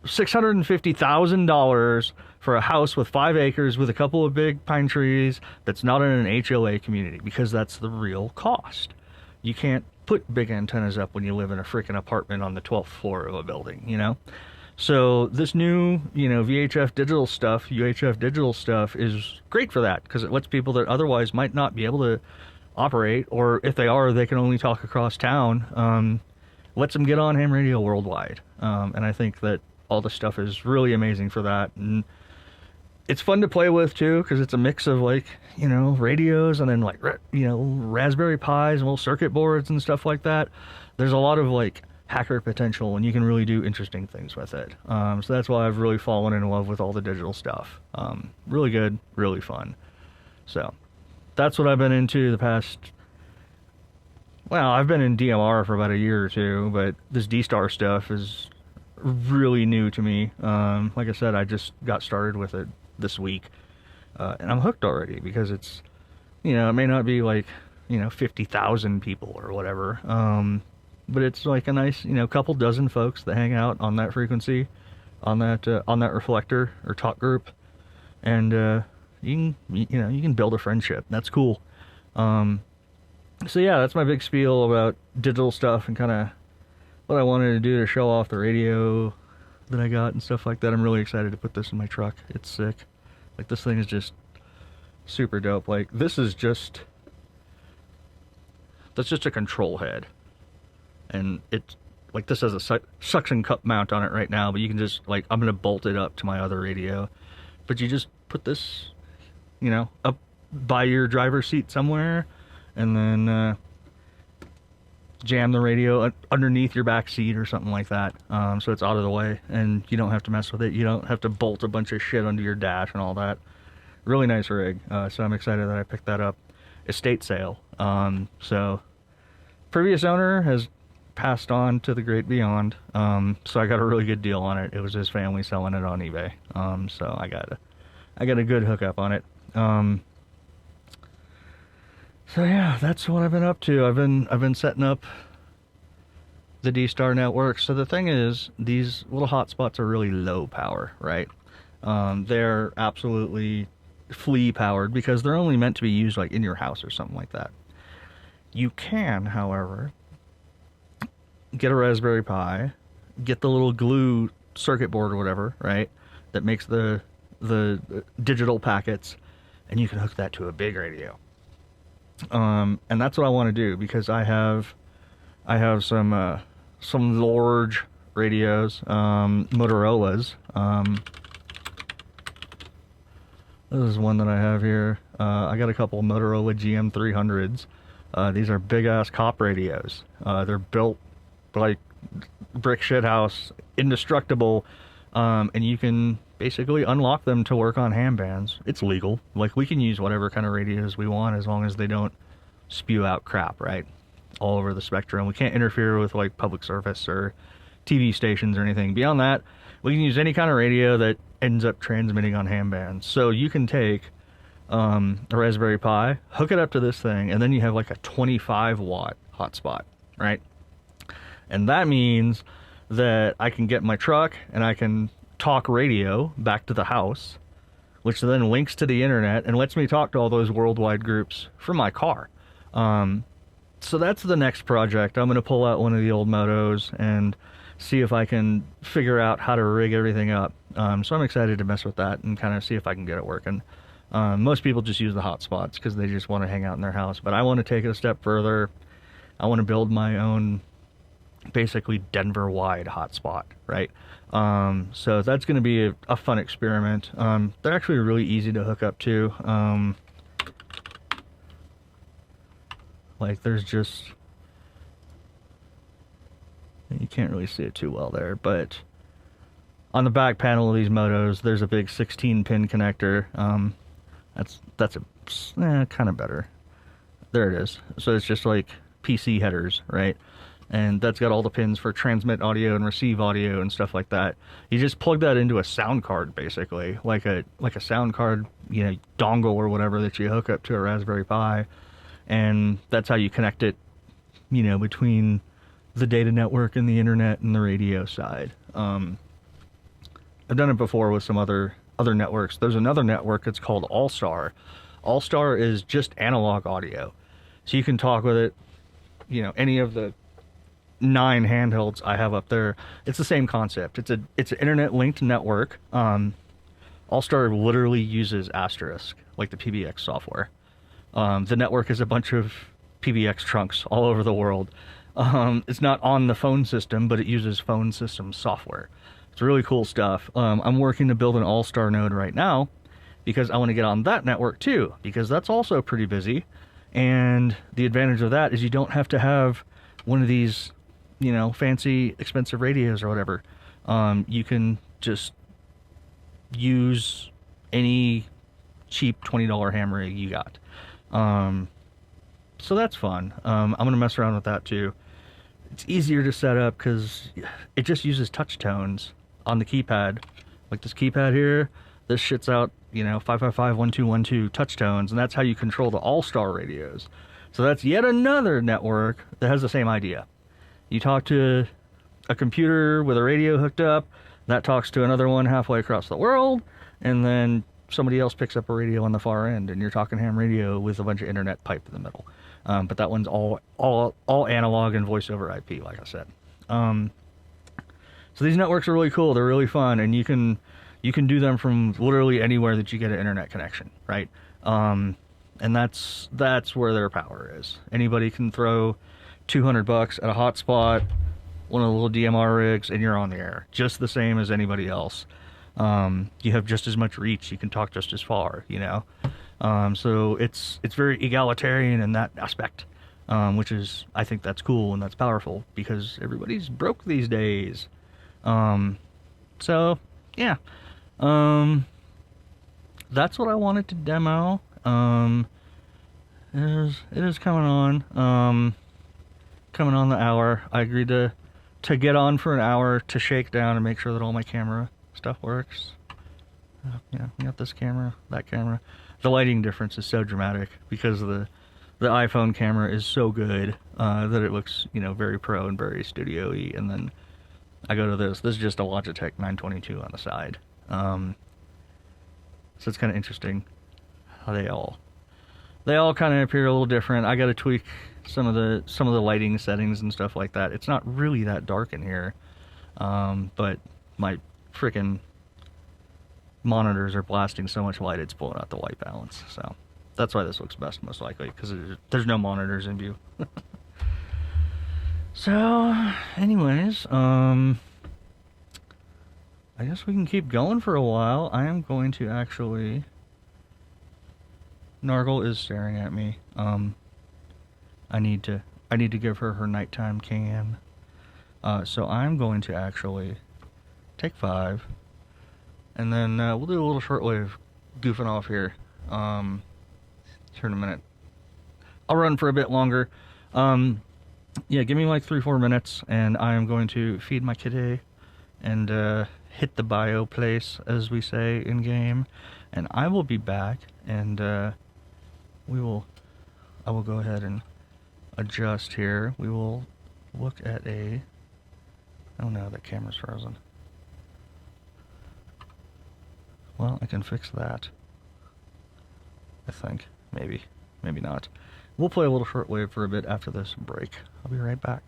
$650,000 for a house with 5 acres with a couple of big pine trees that's not in an HOA community, because that's the real cost. You can't put big antennas up when you live in a freaking apartment on the 12th floor of a building, So this new, VHF digital stuff, UHF digital stuff is great for that, because it lets people that otherwise might not be able to operate, or if they are, they can only talk across town, lets them get on ham radio worldwide. And I think that all the stuff is really amazing for that. And it's fun to play with too, because it's a mix of radios and then Raspberry Pis and little circuit boards and stuff like that. There's a lot of hacker potential, and you can really do interesting things with it. So that's why I've really fallen in love with all the digital stuff. Really good, really fun. So that's what I've been into the past Well, I've been in DMR for about a year or two, but this D-Star stuff is really new to me. Like I said, I just got started with it this week, and I'm hooked already because it's, it may not be like, 50,000 people or whatever, but it's like a nice, couple dozen folks that hang out on that frequency, on that reflector or talk group, and you can build a friendship. That's cool. So yeah, that's my big spiel about digital stuff and kind of what I wanted to do to show off the radio that I got and stuff like that. I'm really excited to put this in my truck. It's sick. Like, this thing is just super dope. Like, that's just a control head. And it's like, this has a suction cup mount on it right now, but you can just, like, I'm going to bolt it up to my other radio. But you just put this, up by your driver's seat somewhere, and then jam the radio underneath your back seat or something like that, so it's out of the way and you don't have to mess with it. You don't have to bolt a bunch of shit under your dash and all that. Really nice rig. So I'm excited that I picked that up. Estate sale. So previous owner has passed on to the great beyond, so I got a really good deal on it. It was his family selling it on eBay, so I got a good hookup on it. So yeah, that's what I've been up to. I've been setting up the D-Star network. So the thing is, these little hotspots are really low power, right? They're absolutely flea powered because they're only meant to be used like in your house or something like that. You can, however, get a Raspberry Pi, get the little glue circuit board or whatever, right? That makes the digital packets, and you can hook that to a big radio. And that's what I want to do because I have some large radios, Motorola's. This is one that I have here. I got a couple Motorola GM300s. These are big ass cop radios. They're built like brick shit house, indestructible, and you can basically unlock them to work on ham bands. It's legal. Like, we can use whatever kind of radios we want as long as they don't spew out crap, right? All over the spectrum. We can't interfere with like public service or TV stations or anything. Beyond that, we can use any kind of radio that ends up transmitting on ham bands. So you can take a Raspberry Pi, hook it up to this thing, and then you have like a 25 watt hotspot, right? And that means that I can get my truck and I can talk radio back to the house, which then links to the internet and lets me talk to all those worldwide groups from my car. So that's the next project. I'm going to pull out one of the old motos and see if I can figure out how to rig everything up. So I'm excited to mess with that and kind of see if I can get it working. Most people just use the hotspots because they just want to hang out in their house, but I want to take it a step further. I want to build my own, basically Denver-wide hotspot, right? So that's going to be a fun experiment. They're actually really easy to hook up to. Like, there's just, you can't really see it too well there, but on the back panel of these motos, there's a big 16-pin connector. That's kind of better. There it is. So it's just like PC headers, right? And that's got all the pins for transmit audio and receive audio and stuff like that. You just plug that into a sound card, basically, like a sound card, dongle or whatever that you hook up to a Raspberry Pi, and that's how you connect it, between the data network and the internet and the radio side. I've done it before with some other networks. There's another network. It's called All-Star. All-Star is just analog audio, so you can talk with it. Any of the 9 handhelds I have up there, it's the same concept. It's an internet linked network. All-Star literally uses Asterisk, like the PBX software. The network is a bunch of PBX trunks all over the world. It's not on the phone system, but it uses phone system software. It's really cool stuff. I'm working to build an All-Star node right now because I want to get on that network too, because that's also pretty busy. And the advantage of that is you don't have to have one of these, fancy, expensive radios or whatever. You can just use any cheap $20 ham rig you got. So that's fun. I'm going to mess around with that too. It's easier to set up because it just uses touch tones on the keypad. Like this keypad here, this shits out, 555-1212 touch tones, and that's how you control the all-star radios. So that's yet another network that has the same idea. You talk to a computer with a radio hooked up, that talks to another one halfway across the world, and then somebody else picks up a radio on the far end, and you're talking ham radio with a bunch of internet pipe in the middle. But that one's all analog and voice over IP, like I said. So these networks are really cool. They're really fun, and you can do them from literally anywhere that you get an internet connection, right? And that's where their power is. Anybody can throw $200 at a hotspot, one of the little DMR rigs, and you're on the air, just the same as anybody else. You have just as much reach. You can talk just as far, So it's very egalitarian in that aspect, which is, I think that's cool and that's powerful because everybody's broke these days. So yeah, that's what I wanted to demo. It is coming on the hour. I agreed to get on for an hour to shake down and make sure that all my camera stuff works. We got this camera, that camera. The lighting difference is so dramatic because the iPhone camera is so good that it looks, very pro and very studio-y. And then I go to this. This is just a Logitech 922 on the side. So it's kind of interesting how they all kind of appear a little different. I got to tweak some of the lighting settings and stuff like that. It's not really that dark in here, but my freaking monitors are blasting so much light it's pulling out the white balance. So that's why this looks best, most likely, because there's no monitors in view. So, anyways, I guess we can keep going for a while. I am going to actually... Nargle is staring at me. I need to give her nighttime can. So I'm going to actually take 5, and then we'll do a little shortwave goofing off here. Here in a minute. I'll run for a bit longer. Yeah, give me like 3-4 minutes, and I am going to feed my kitty and hit the bio place, as we say in game, and I will be back, and I will go ahead and adjust here. We will look at a... Oh no, that camera's frozen. Well, I can fix that. I think. Maybe. Maybe not. We'll play a little shortwave for a bit after this break. I'll be right back.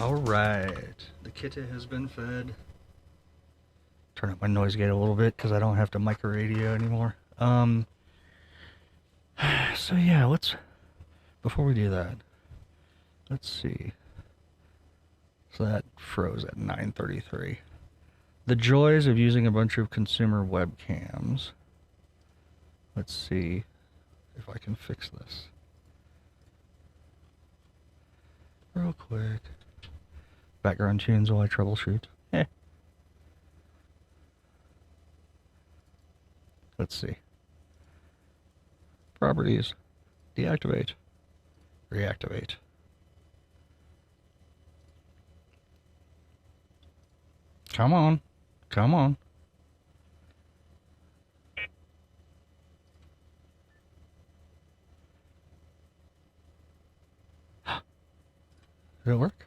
Alright, the kitty has been fed. Turn up my noise gate a little bit because I don't have to micro radio anymore. So yeah, before we do that, let's see. So that froze at 9:33. The joys of using a bunch of consumer webcams. Let's see if I can fix this. Real quick. Background tunes while I troubleshoot. Let's see. Properties. Deactivate. Reactivate. Come on. Come on. Did it work?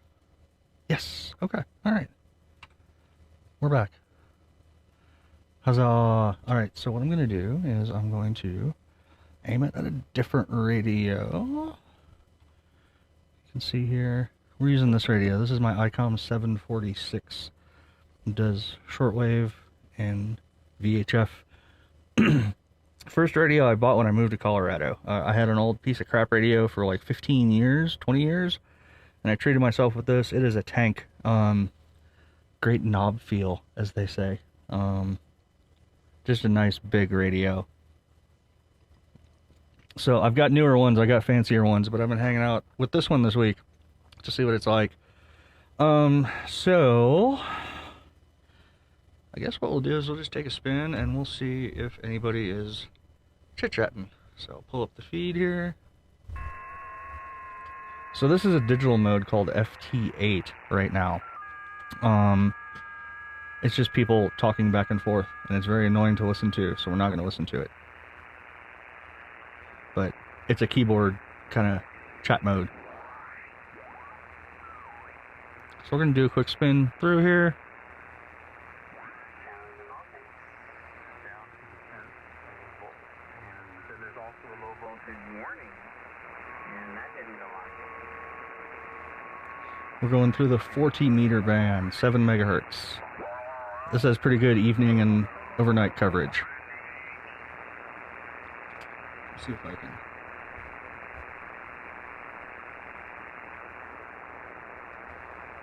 Yes. Okay. All right. We're back. Huzzah. All right. So what I'm going to do is I'm going to aim it at a different radio. You can see here. We're using this radio. This is my ICOM 746. It does shortwave and VHF. First radio I bought when I moved to Colorado. I had an old piece of crap radio for like 15 years, 20 years. And I treated myself with this. It is a tank. Great knob feel, as they say. Just a nice big radio. So I've got newer ones. I got fancier ones, but I've been hanging out with this one this week to see what it's like. So I guess what we'll do is we'll just take a spin and we'll see if anybody is chit-chatting. So I'll pull up the feed here. So this is a digital mode called FT8 right now. It's just people talking back and forth, and it's very annoying to listen to, so we're not going to listen to it. But it's a keyboard kind of chat mode. So we're going to do a quick spin through here. We're going through the 40 meter band, 7 megahertz. This has pretty good evening and overnight coverage. Let's see if I can.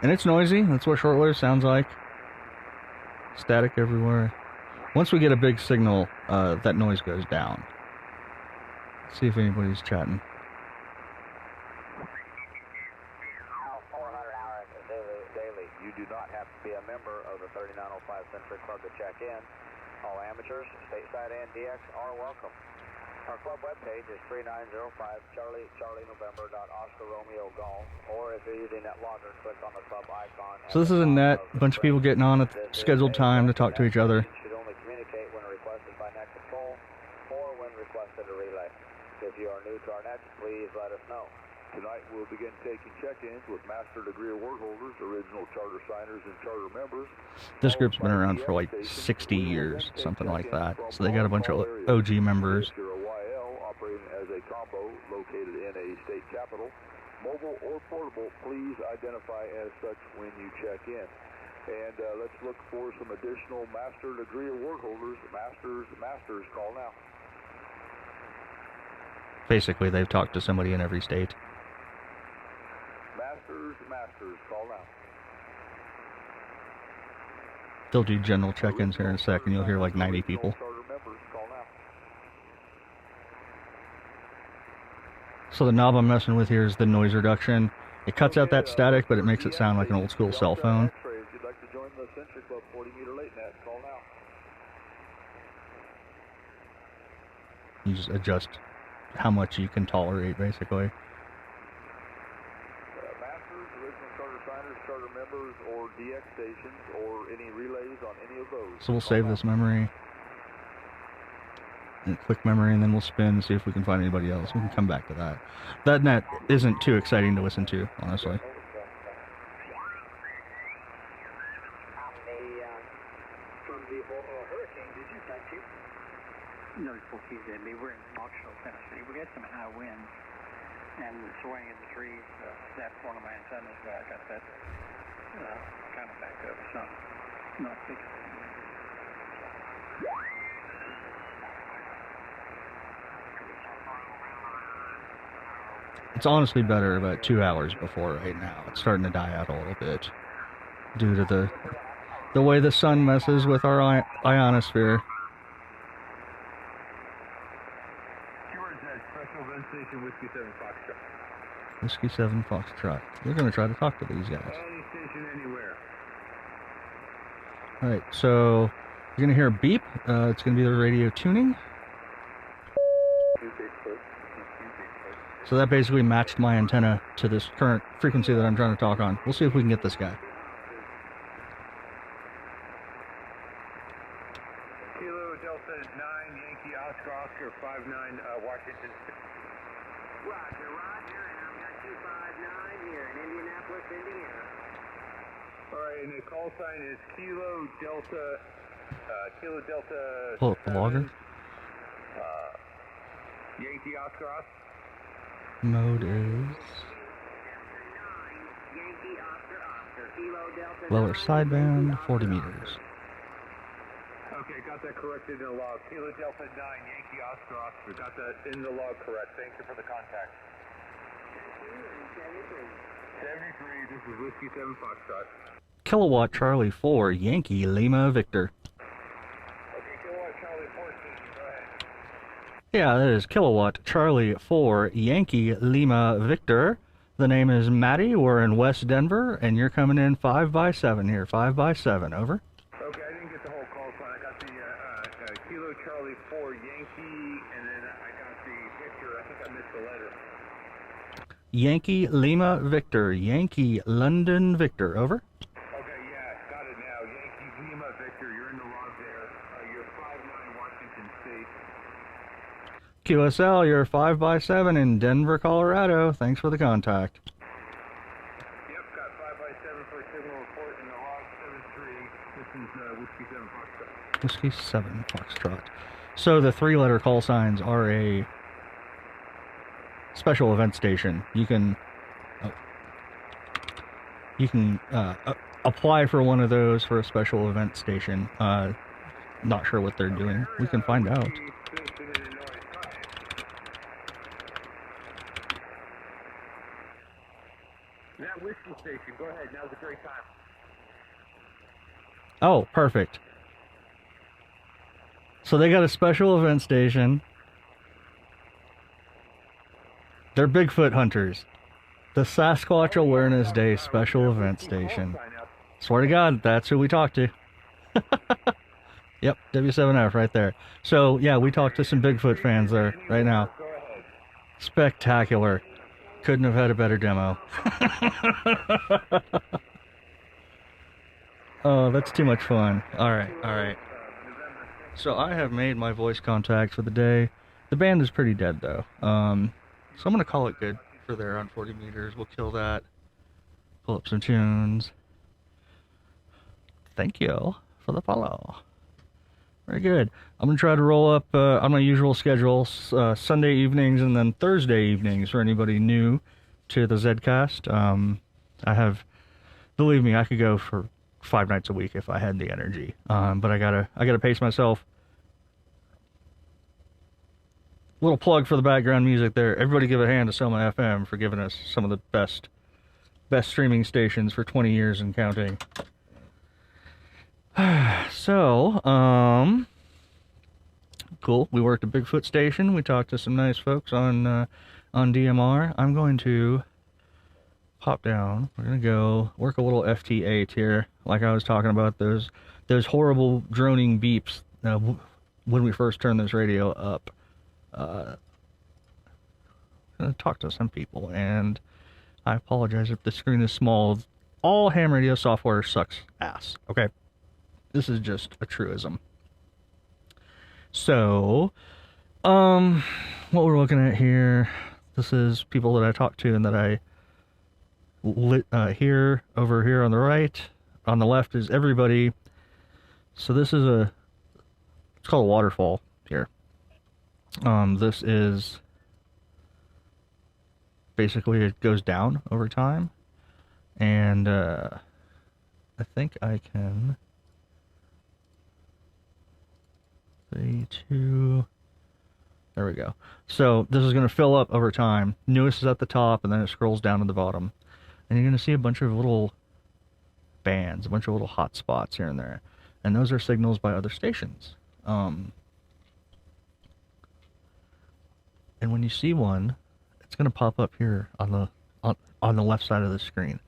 And it's noisy. That's what shortwave sounds like. Static everywhere. Once we get a big signal, that noise goes down. Let's see if anybody's chatting. You do not have to be a member of the 3905 Century Club to check in. All amateurs, stateside and DX, are welcome. Our club webpage is 3905 Charlie Romeo Golf, or if you're using that logger, click on the club icon. So this is a net, a bunch of people getting on at scheduled time to talk to each other. You should only communicate when requested by net control or when requested a relay. If you are new to our nets, please let us know. Tonight we'll begin taking check-ins with Master Degree Award holders, original charter signers, and charter members. This group's been around for like 60 years, something like that. So they got a bunch of OG members. If you're a YL operating as a combo located in a state capital, mobile or portable, please identify as such when you check in. And let's look for some additional Master Degree Award holders. Masters, call now. Basically, they've talked to somebody in every state. Masters, call now. They'll do general check-ins here in a sec, and you'll hear like 90 people. So the knob I'm messing with here is the noise reduction. It cuts out that static, but it makes it sound like an old school cell phone. If you'd like to join the Century Club 40 meter late net, call now. You just adjust how much you can tolerate, basically. Masters, original charter signers, charter members, or DX stations, or any relays on any of those. So we'll save this memory. And click memory, and then we'll spin and see if we can find anybody else. We can come back to that. That net isn't too exciting to listen to, honestly. No, we're in Knoxville, Tennessee. We got some high winds. And the swing in the trees, that's one of my antennas, but I got that kind of back up. It's not fixed. It's honestly better about 2 hours before right now. It's starting to die out a little bit due to the way the sun messes with our ionosphere. Special event station Whiskey 7 Foxtrot. Whiskey 7 Foxtrot. We're going to try to talk to these guys. Any station anywhere. Alright, so you're going to hear a beep. It's going to be the radio tuning. So that basically matched my antenna to this current frequency that I'm trying to talk on. We'll see if we can get this guy. Kilo Delta 9 Yankee Oscar Oscar 59 Washington. Roger, and I've got 259 here in Indianapolis, Indiana. All right, and the call sign is Kilo Delta Pull up the logger. Yankee Oscar Oscar. Mode is lower sideband, 40 meters. Okay, got that corrected in the log. Kilo Delta 9 Yankee Oscar Oscar. Got that in the log correct. Thank you for the contact. 73, this is Whiskey 7 Foxtrot. Kilowatt Charlie 4 Yankee Lima Victor. Okay, Kilowatt Charlie 4 station, go ahead. Yeah, that is Kilowatt Charlie 4 Yankee Lima Victor. The name is Matty. We're in West Denver, and you're coming in 5x7 here. 5x7, over. Okay, I didn't get the whole call sign. I got the Kilo Charlie 4 Yankee, and then I got the Victor. I think I missed the letter. Yankee Lima Victor. Yankee London Victor, over. Okay, yeah, got it now. Yankee Lima Victor, you're in the log there. You're 59 Washington State. QSL, you're 5x7 in Denver, Colorado. Thanks for the contact. Yep, got 5x7 for a signal report in the log 73. This is Whiskey 7 Foxtrot. Whiskey 7 Foxtrot. So the 3-letter call signs are a special event station. You can apply for one of those for a special event station. Not sure what they're doing. We can find out. That whiskey station, go ahead, now's a great time. Oh, perfect. So they got a special event station. They're Bigfoot hunters. The Sasquatch Awareness Day special event station. Swear to God, that's who we talked to. Yep, W7F right there. So, yeah, we talked to some Bigfoot fans there right now. Spectacular. Couldn't have had a better demo. Oh, that's too much fun. Alright. So I have made my voice contact for the day. The band is pretty dead, though. So I'm going to call it good for there on 40 meters. We'll kill that. Pull up some tunes. Thank you for the follow. Very good. I'm going to try to roll up on my usual schedule, Sunday evenings and then Thursday evenings for anybody new to the Zcast. I have, believe me, I could go for 5 nights a week if I had the energy. But I gotta pace myself. Little plug for the background music there. Everybody give a hand to Selma FM for giving us some of the best streaming stations for 20 years and counting. So, cool. We worked a Bigfoot station. We talked to some nice folks on DMR. I'm going to pop down. We're gonna go work a little FT8 here, like I was talking about those horrible droning beeps when we first turned this radio up. I'm gonna talk to some people, and I apologize if the screen is small. All ham radio software sucks ass. Okay. This is just a truism. So, what we're looking at here, this is people that I talked to and that I hear over here on the right. On the left is everybody. So this is it's called a waterfall here. This is basically it goes down over time. And I think I can... 3, 2... There we go. So this is going to fill up over time. Newest is at the top, and then it scrolls down to the bottom. And you're going to see a bunch of little bands, a bunch of little hot spots here and there. And those are signals by other stations. And when you see one, it's going to pop up here on the left side of the screen.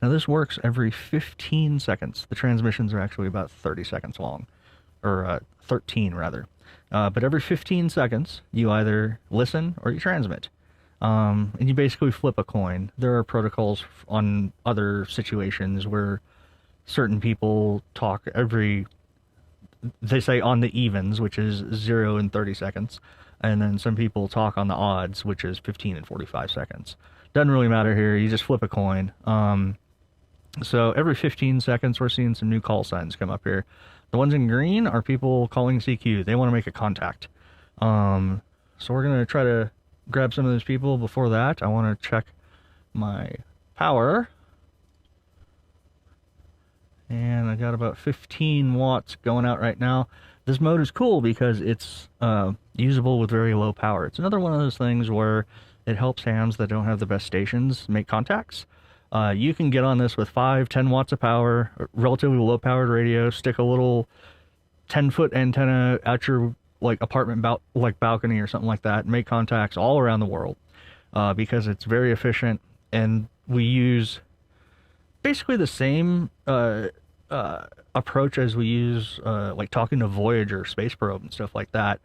Now this works every 15 seconds. The transmissions are actually about 30 seconds long, or 13 rather. But every 15 seconds, you either listen or you transmit. And you basically flip a coin. There are protocols on other situations where certain people talk they say on the evens, which is 0 and 30 seconds. And then some people talk on the odds, which is 15 and 45 seconds. Doesn't really matter here. You just flip a coin. So every 15 seconds, we're seeing some new call signs come up here. The ones in green are people calling CQ. They want to make a contact. So we're going to try to grab some of those people. Before that, I want to check my power. And I got about 15 watts going out right now. This mode is cool because it's usable with very low power. It's another one of those things where it helps hams that don't have the best stations make contacts. You can get on this with 5, 10 watts of power, relatively low powered radio, stick a little 10-foot antenna at your apartment balcony or something like that, and make contacts all around the world because it's very efficient. And we use basically the same approach as we use talking to Voyager space probe and stuff like that.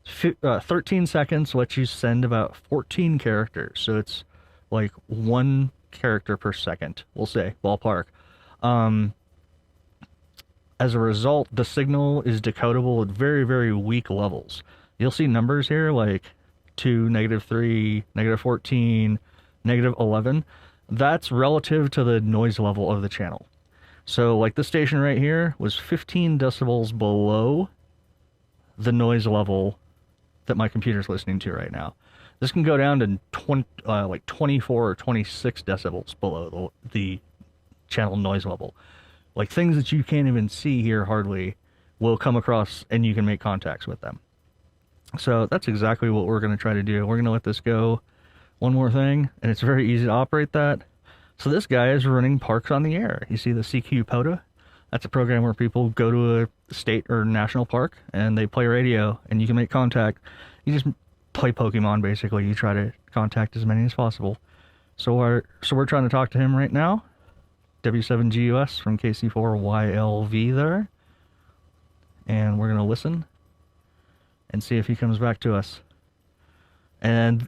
13 seconds lets you send about 14 characters, so it's like 1 character per second, we'll say, ballpark. As a result, the signal is decodable at very, very weak levels. You'll see numbers here like 2, -3, -14, -11. That's relative to the noise level of the channel. So like this station right here was 15 decibels below the noise level that my computer's listening to right now. This can go down to 24 or 26 decibels below the channel noise level. Like things that you can't even see here hardly will come across and you can make contacts with them. So that's exactly what we're going to try to do. We're going to let this go one more thing, and it's very easy to operate that. So this guy is running Parks on the Air. You see the CQ POTA? That's a program where people go to a state or national park and they play radio and you can make contact. You just play Pokemon, basically. You try to contact as many as possible. So we're trying to talk to him right now. W7GUS from KC4YLV there. And we're going to listen and see if he comes back to us. And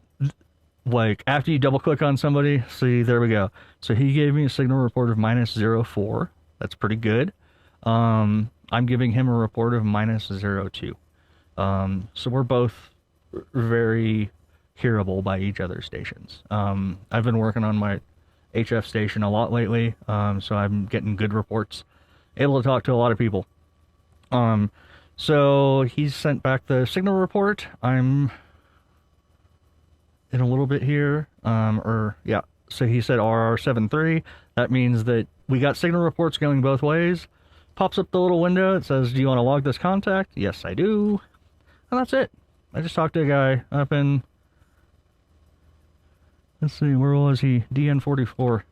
after you double click on somebody, see, there we go. So he gave me a signal report of -0.4. That's pretty good. I'm giving him a report of -0.2. So we're both very hearable by each other's stations. I've been working on my HF station a lot lately, so I'm getting good reports, able to talk to a lot of people. So he's sent back the signal report. I'm in a little bit here, so he said RR73. That means that we got signal reports going both ways. Pops up the little window. It says, do you want to log this contact? Yes, I do. And that's it. I just talked to a guy up in, let's see, where was he? DN44.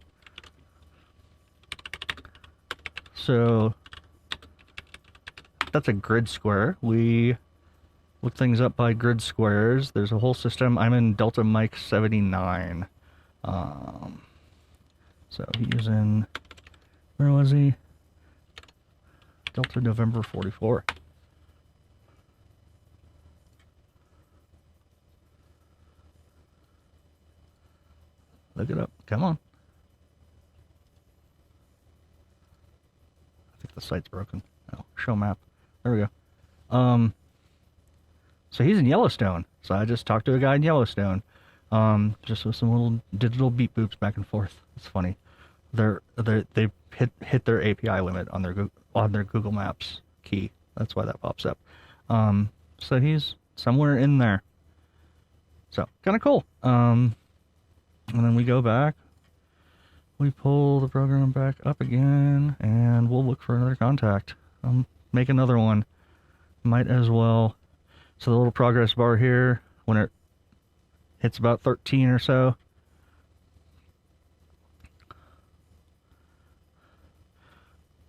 So that's a grid square. We look things up by grid squares. There's a whole system. I'm in Delta Mike 79. So he is in, where was he? Delta November 44. Look it up. Come on. I think the site's broken. Oh, show map. There we go. So he's in Yellowstone. So I just talked to a guy in Yellowstone. Just with some little digital beep boops back and forth. It's funny. They hit their API limit on their Google Maps key. That's why that pops up. So he's somewhere in there. So, kind of cool. And then we go back. We pull the program back up again, and we'll look for another contact. Make another one. Might as well. So the little progress bar here, when it hits about 13 or so,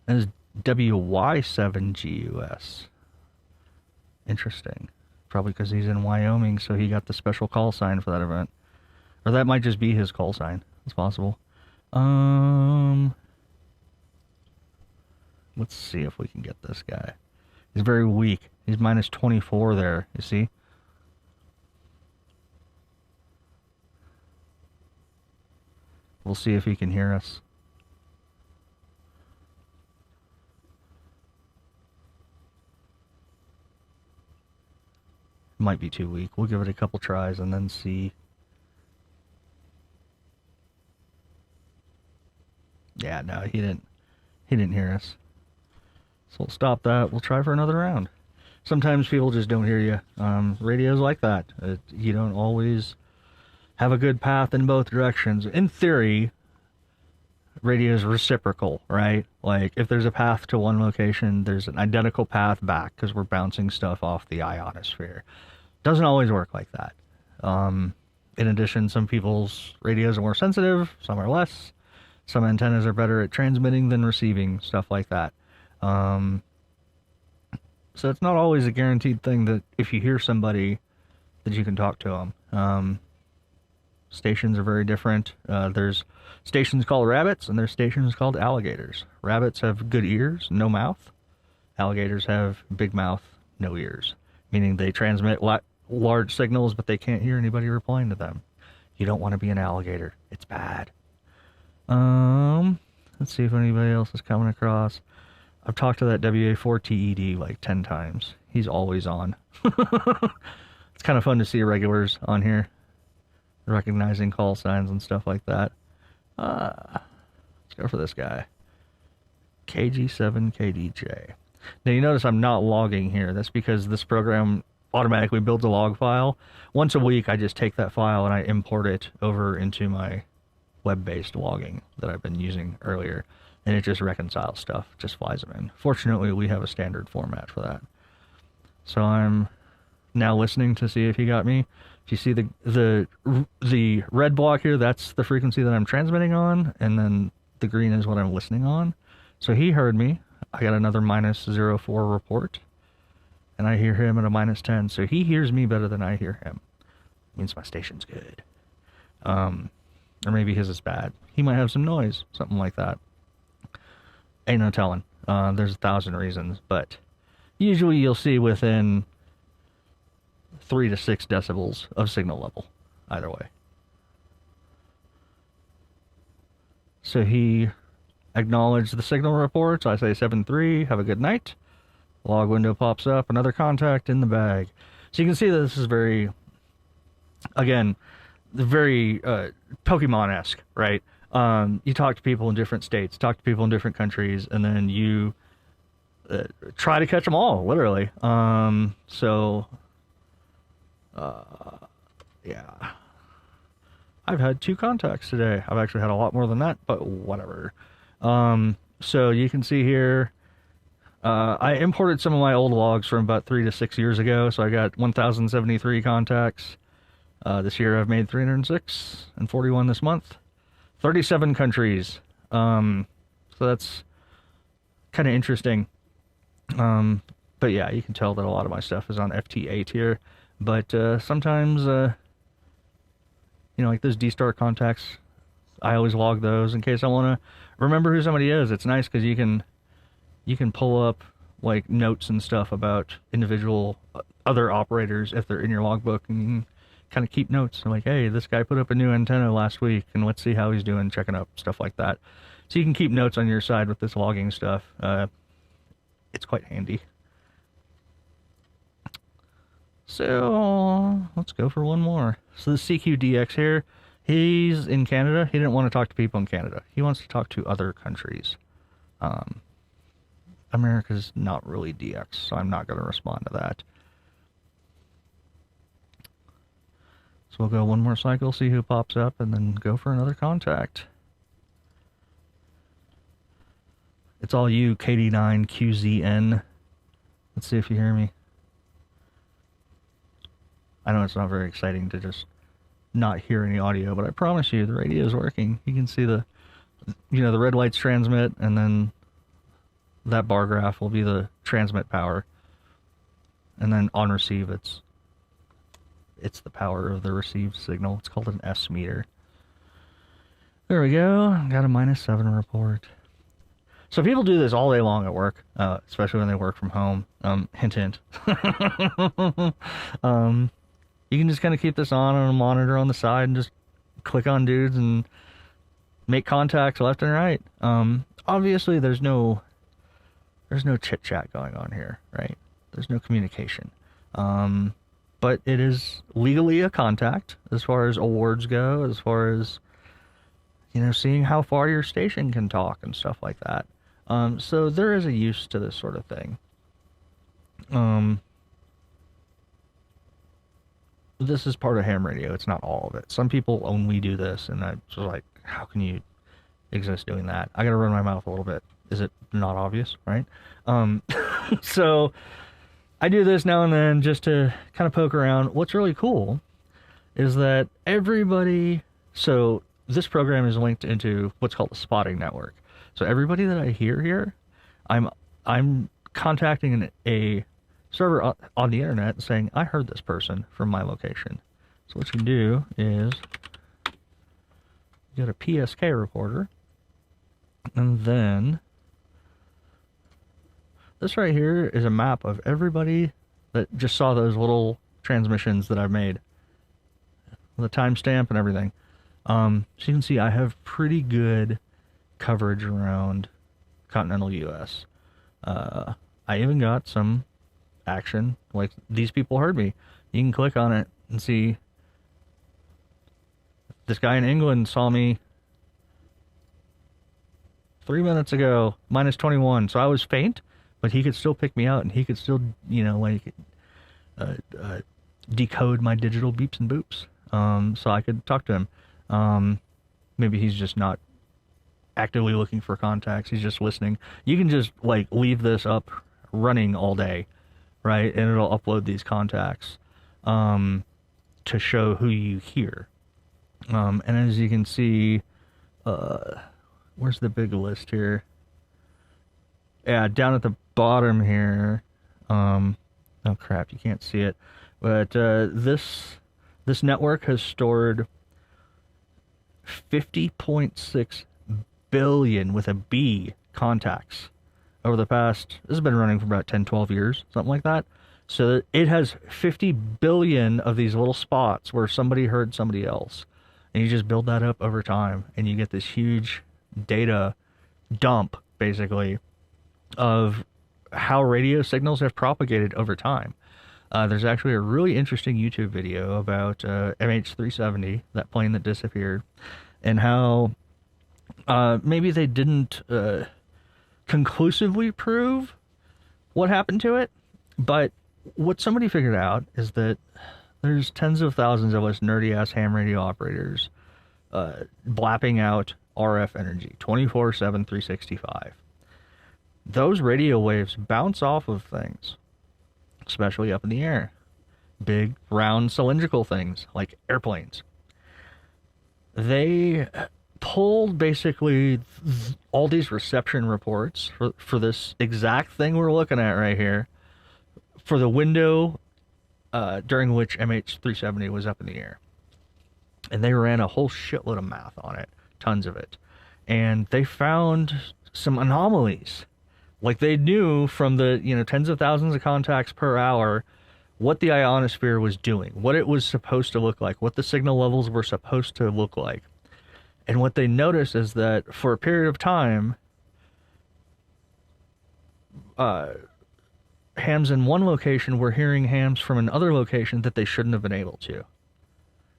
is WY7GUS. Interesting. Probably because he's in Wyoming, so he got the special call sign for that event. Or that might just be his call sign. It's possible. Let's see if we can get this guy. He's very weak. He's minus 24 there, you see? We'll see if he can hear us. Might be too weak. We'll give it a couple tries and then see. Yeah, no, he didn't hear us. So we'll stop that. We'll try for another round. Sometimes people just don't hear you. Radio's like that. You don't always have a good path in both directions. In theory, radio is reciprocal, right? Like, if there's a path to one location, there's an identical path back because we're bouncing stuff off the ionosphere. Doesn't always work like that. In addition, some people's radios are more sensitive, some are less. Some antennas are better at transmitting than receiving, stuff like that. So it's not always a guaranteed thing that if you hear somebody that you can talk to them. Stations are very different. There's stations called rabbits and there's stations called alligators. Rabbits have good ears, no mouth. Alligators have big mouth, no ears. Meaning they transmit large signals, but they can't hear anybody replying to them. You don't want to be an alligator. It's bad. Let's see if anybody else is coming across. I've talked to that WA4TED like 10 times. He's always on. It's kind of fun to see regulars on here, recognizing call signs and stuff like that. Let's go for this guy. KG7KDJ. Now you notice I'm not logging here. That's because this program automatically builds a log file. Once a week I just take that file and I import it over into my web-based logging that I've been using earlier, and it just reconciles stuff, just flies them in. Fortunately, we have a standard format for that. So I'm now listening to see if he got me. If you see the red block here, that's the frequency that I'm transmitting on, and then the green is what I'm listening on. So he heard me. I got another minus 04 report, and I hear him at a minus 10. So he hears me better than I hear him. Means my station's good. Or maybe his is bad. He might have some noise, something like that. Ain't no telling. There's 1,000 reasons, but usually you'll see within 3 to 6 decibels of signal level, either way. So he acknowledged the signal reports. I say 7-3, have a good night. Log window pops up, another contact in the bag. So you can see that this is very, again, very Pokemon-esque, right? You talk to people in different states, talk to people in different countries, and then you try to catch them all, literally. Yeah. I've had 2 contacts today. I've actually had a lot more than that, but whatever. So you can see here, I imported some of my old logs from about 3 to 6 years ago, so I got 1,073 contacts. This year I've made 306 and 41 this month. 37 countries. So that's kind of interesting. But yeah, you can tell that a lot of my stuff is on FT8 here. But sometimes, like those D-Star contacts, I always log those in case I want to remember who somebody is. It's nice because you can pull up like notes and stuff about individual other operators if they're in your logbook, and you can kind of keep notes. Like, hey, this guy put up a new antenna last week, and let's see how he's doing, checking up, stuff like that. So you can keep notes on your side with this logging stuff. It's quite handy. So let's go for one more. So the CQDX here, he's in Canada. He didn't want to talk to people in Canada. He wants to talk to other countries. America's not really DX, so I'm not going to respond to that. So we'll go one more cycle, see who pops up, and then go for another contact. It's all you, KD9QZN. Let's see if you hear me. I know it's not very exciting to just not hear any audio, but I promise you the radio is working. You can see the red lights transmit, and then that bar graph will be the transmit power. And then on receive, it's the power of the received signal. It's called an S meter. There we go. Got a -7 report. So people do this all day long at work, especially when they work from home. Hint, hint. You can just kind of keep this on a monitor on the side and just click on dudes and make contacts left and right. Obviously, there's no chit chat going on here, right? There's no communication. But it is legally a contact as far as awards go, as far as, seeing how far your station can talk and stuff like that. So there is a use to this sort of thing. This is part of ham radio. It's not all of it. Some people only do this, and I'm just like, how can you exist doing that? I gotta run my mouth a little bit. Is it not obvious, right? So I do this now and then just to kind of poke around. What's really cool is that everybody, so this program is linked into what's called a spotting network. So everybody that I hear here, I'm contacting a server on the internet saying, I heard this person from my location. So what you can do is you get a PSK recorder, and then this right here is a map of everybody that just saw those little transmissions that I've made. The timestamp and everything. So you can see I have pretty good coverage around continental US. I even got some action, like these people heard me. You can click on it and see this guy in England saw me 3 minutes ago, -21. So I was faint, but he could still pick me out, and he could still, decode my digital beeps and boops. So I could talk to him. Maybe he's just not actively looking for contacts. He's just listening. You can just leave this up running all day, right? And it'll upload these contacts to show who you hear. And as you can see, where's the big list here? Yeah, down at the bottom here. Oh crap, you can't see it. But this network has stored 50.6 billion with a B contacts over the past, this has been running for about 10-12 years, something like that. So it has 50 billion of these little spots where somebody heard somebody else, and you just build that up over time, and you get this huge data dump basically of how radio signals have propagated over time. There's actually a really interesting YouTube video about MH370, that plane that disappeared, and how maybe they didn't conclusively prove what happened to it, but what somebody figured out is that there's tens of thousands of us nerdy-ass ham radio operators blapping out RF energy 24/7, 365. Those radio waves bounce off of things, especially up in the air. Big, round, cylindrical things like airplanes. They pulled basically all these reception reports for this exact thing we're looking at right here for the window during which MH370 was up in the air. And they ran a whole shitload of math on it, tons of it. And they found some anomalies. Like they knew from the, tens of thousands of contacts per hour what the ionosphere was doing, what it was supposed to look like, what the signal levels were supposed to look like. And what they noticed is that for a period of time, hams in one location were hearing hams from another location that they shouldn't have been able to.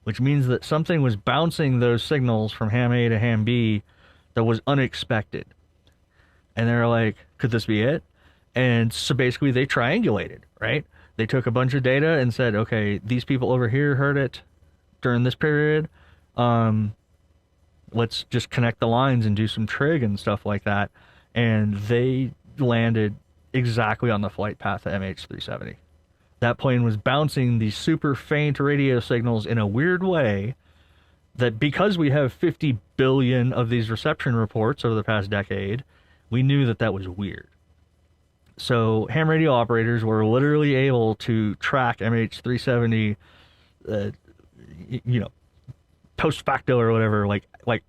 Which means that something was bouncing those signals from ham A to ham B that was unexpected. And they're like, could this be it? And so basically they triangulated, right? They took a bunch of data and said, okay, these people over here heard it during this period. Let's just connect the lines and do some trig and stuff like that. And they landed exactly on the flight path of MH370. That plane was bouncing these super faint radio signals in a weird way that, because we have 50 billion of these reception reports over the past decade, we knew that that was weird. So ham radio operators were literally able to track MH370, post facto or whatever, like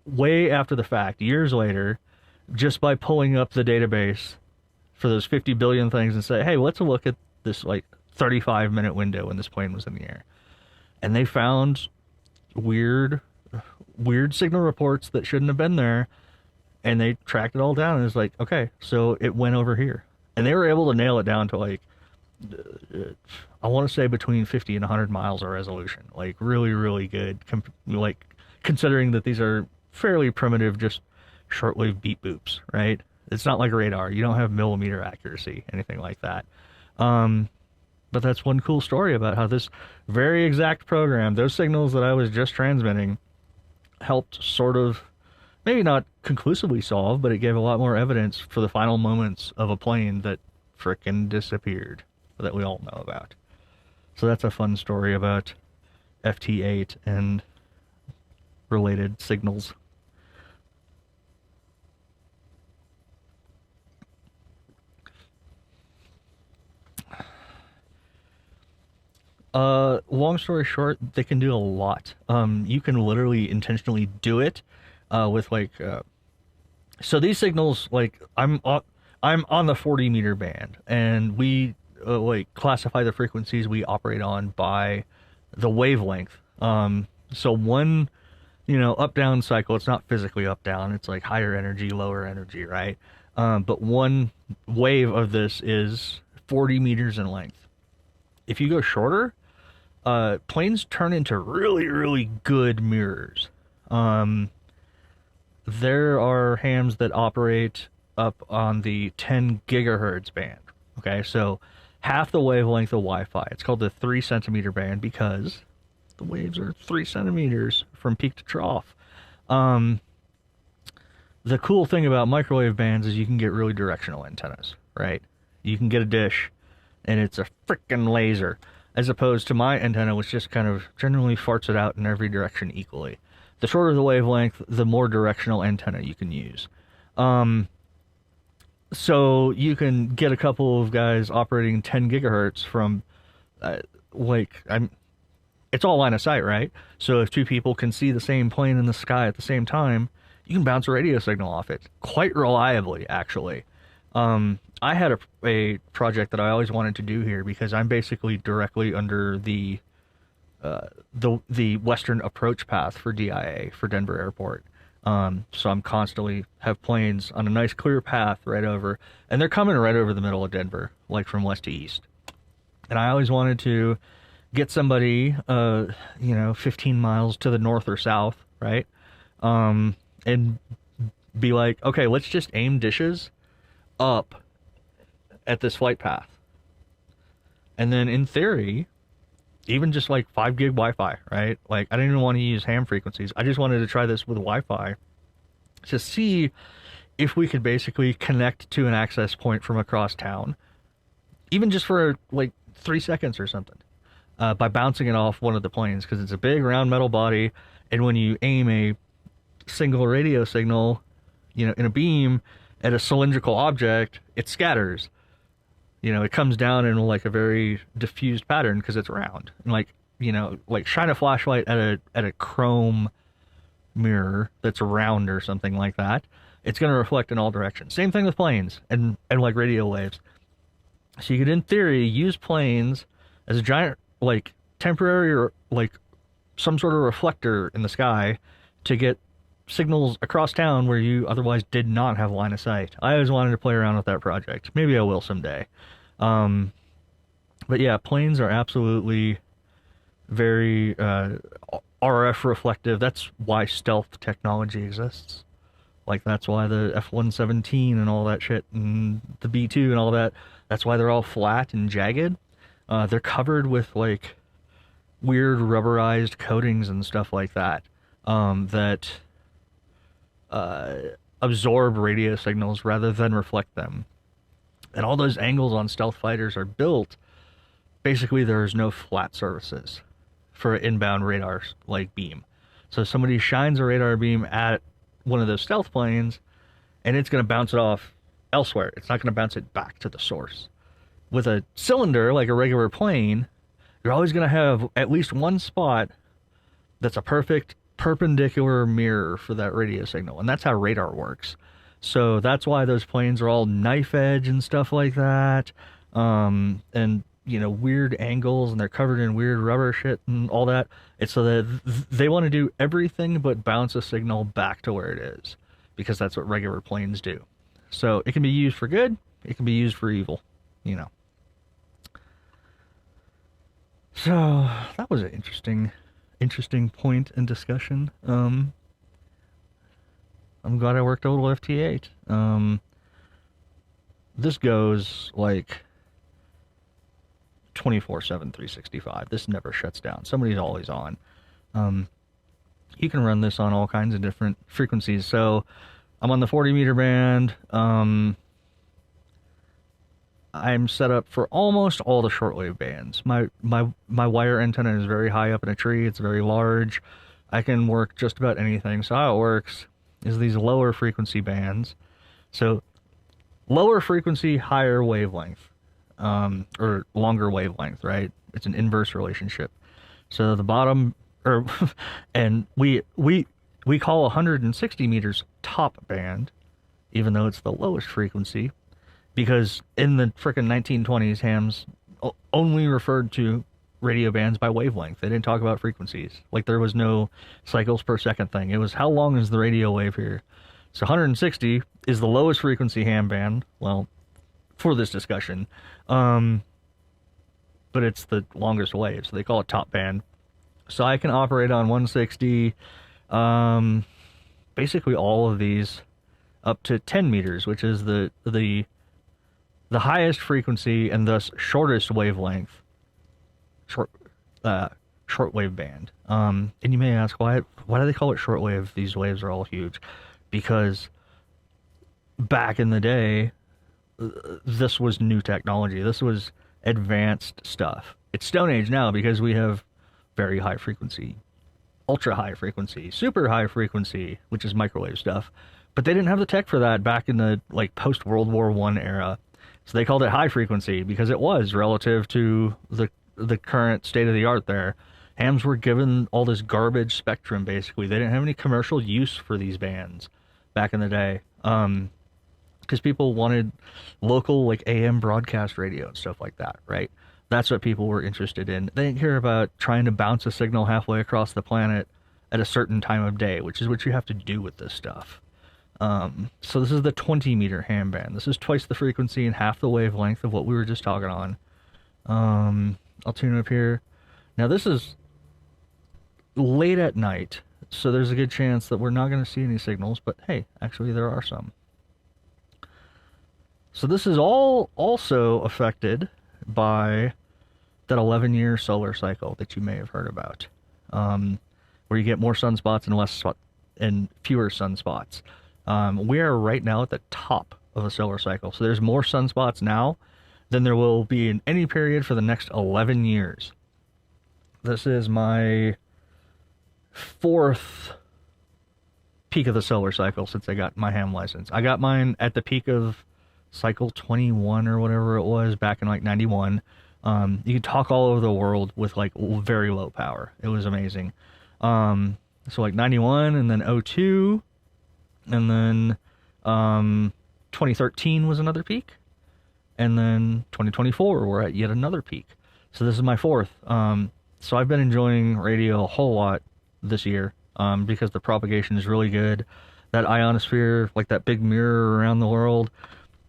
way after the fact, years later, just by pulling up the database for those 50 billion things and say, hey, let's look at this 35-minute window when this plane was in the air. And they found weird signal reports that shouldn't have been there, and they tracked it all down, and it's like, okay, so it went over here. And they were able to nail it down to I want to say between 50 and 100 miles of resolution. Really, really good, considering that these are fairly primitive, just shortwave beep boops, right? It's not like radar. You don't have millimeter accuracy, anything like that. But that's one cool story about how this very exact program, those signals that I was just transmitting, helped sort of, maybe not conclusively solve, but it gave a lot more evidence for the final moments of a plane that frickin' disappeared, that we all know about. So that's a fun story about FT8 and related signals. Long story short, they can do a lot. You can literally intentionally do it with so these signals, I'm on the 40 meter band, and we classify the frequencies we operate on by the wavelength. So one, up down cycle, it's not physically up down, it's like higher energy, lower energy, right? But one wave of this is 40 meters in length. If you go shorter, planes turn into really, really good mirrors. There are hams that operate up on the 10 gigahertz band. Okay, so half the wavelength of Wi-Fi. It's called the 3 centimeter band because the waves are 3 centimeters from peak to trough. The cool thing about microwave bands is you can get really directional antennas, right? You can get a dish, and it's a frickin' laser, as opposed to my antenna, which just kind of generally farts it out in every direction equally. The shorter the wavelength, the more directional antenna you can use. So you can get a couple of guys operating 10 gigahertz from, it's all line of sight, right? So if two people can see the same plane in the sky at the same time, you can bounce a radio signal off it quite reliably, actually. I had a project that I always wanted to do here because I'm basically directly under the western approach path for DIA for Denver Airport. So I'm constantly have planes on a nice clear path right over, and they're coming right over the middle of Denver, like from west to east. And I always wanted to get somebody, 15 miles to the north or south, right? And be like, okay, let's just aim dishes up at this flight path. And then in theory, even just 5 gig Wi-Fi, right? I didn't even want to use ham frequencies. I just wanted to try this with Wi-Fi to see if we could basically connect to an access point from across town, even just for 3 seconds or something, by bouncing it off one of the planes, because it's a big round metal body, and when you aim a single radio signal, in a beam at a cylindrical object, it scatters. It comes down in a very diffused pattern because it's round. And shine a flashlight at a chrome mirror that's round or something like that. It's going to reflect in all directions. Same thing with planes and radio waves. So you could, in theory, use planes as a giant, temporary or some sort of reflector in the sky to get signals across town where you otherwise did not have line of sight. I always wanted to play around with that project. Maybe I will someday. But yeah, planes are absolutely very RF reflective. That's why stealth technology exists. That's why the F-117 and all that shit, and the B-2 and all that, that's why they're all flat and jagged. They're covered with weird rubberized coatings and stuff like that that absorb radio signals rather than reflect them. And all those angles on stealth fighters are built. Basically, there's no flat surfaces for an inbound radar like beam. So somebody shines a radar beam at one of those stealth planes, and it's going to bounce it off elsewhere. It's not going to bounce it back to the source. With a cylinder, like a regular plane, you're always going to have at least one spot that's a perfect perpendicular mirror for that radio signal. And that's how radar works. So that's why those planes are all knife edge and stuff like that. And, you know, weird angles, and they're covered in weird rubber shit and all that. It's so that they want to do everything but bounce a signal back to where it is, because that's what regular planes do. So it can be used for good, it can be used for evil, you know. So that was an interesting point in discussion. I'm glad I worked a little FT8. This goes like 24/7, 365. This never shuts down. Somebody's always on. You can run this on all kinds of different frequencies. So I'm on the 40 meter band. I'm set up for almost all the shortwave bands. My wire antenna is very high up in a tree. It's very large. I can work just about anything. So how it works is these lower frequency bands. So lower frequency, higher wavelength, or longer wavelength, right? It's an inverse relationship. So the bottom, and we call 160 meters top band, even though it's the lowest frequency, because in the frickin' 1920s, hams only referred to radio bands by wavelength. They didn't talk about frequencies. Like, there was no cycles per second thing. It was, how long is the radio wave here? So 160 is the lowest frequency ham band, well, for this discussion. But it's the longest wave, so they call it top band. So I can operate on 160, basically all of these up to 10 meters, which is the highest frequency and thus shortest wavelength shortwave band. And you may ask, why do they call it shortwave? These waves are all huge. Because back in the day, this was new technology. This was advanced stuff. It's Stone Age now because we have very high frequency, ultra high frequency, super high frequency, which is microwave stuff. But they didn't have the tech for that back in the like post World War I era. So they called it high frequency because it was relative to the current state of the art there. Hams were given all this garbage spectrum, basically. They didn't have any commercial use for these bands back in the day. Because people wanted local, like, AM broadcast radio and stuff like that, right? That's what people were interested in. They didn't care about trying to bounce a signal halfway across the planet at a certain time of day, which is what you have to do with this stuff. So this is the 20 meter ham band. This is twice the frequency and half the wavelength of what we were just talking on. I'll tune it up here. Now this is late at night, so there's a good chance that we're not going to see any signals, but hey, actually there are some. So this is all also affected by that 11-year solar cycle that you may have heard about, where you get more sunspots and fewer sunspots. We are right now at the top of the solar cycle, so there's more sunspots now than there will be in any period for the next 11 years. This is my 4th peak of the solar cycle since I got my ham license. I got mine at the peak of cycle 21 or whatever it was back in like 91. You could talk all over the world with like very low power. It was amazing. So like 91 and then 02 and then 2013 was another peak. And then 2024 we're at yet another peak. So this is my 4th. So I've been enjoying radio a whole lot this year because the propagation is really good. That ionosphere, like that big mirror around the world,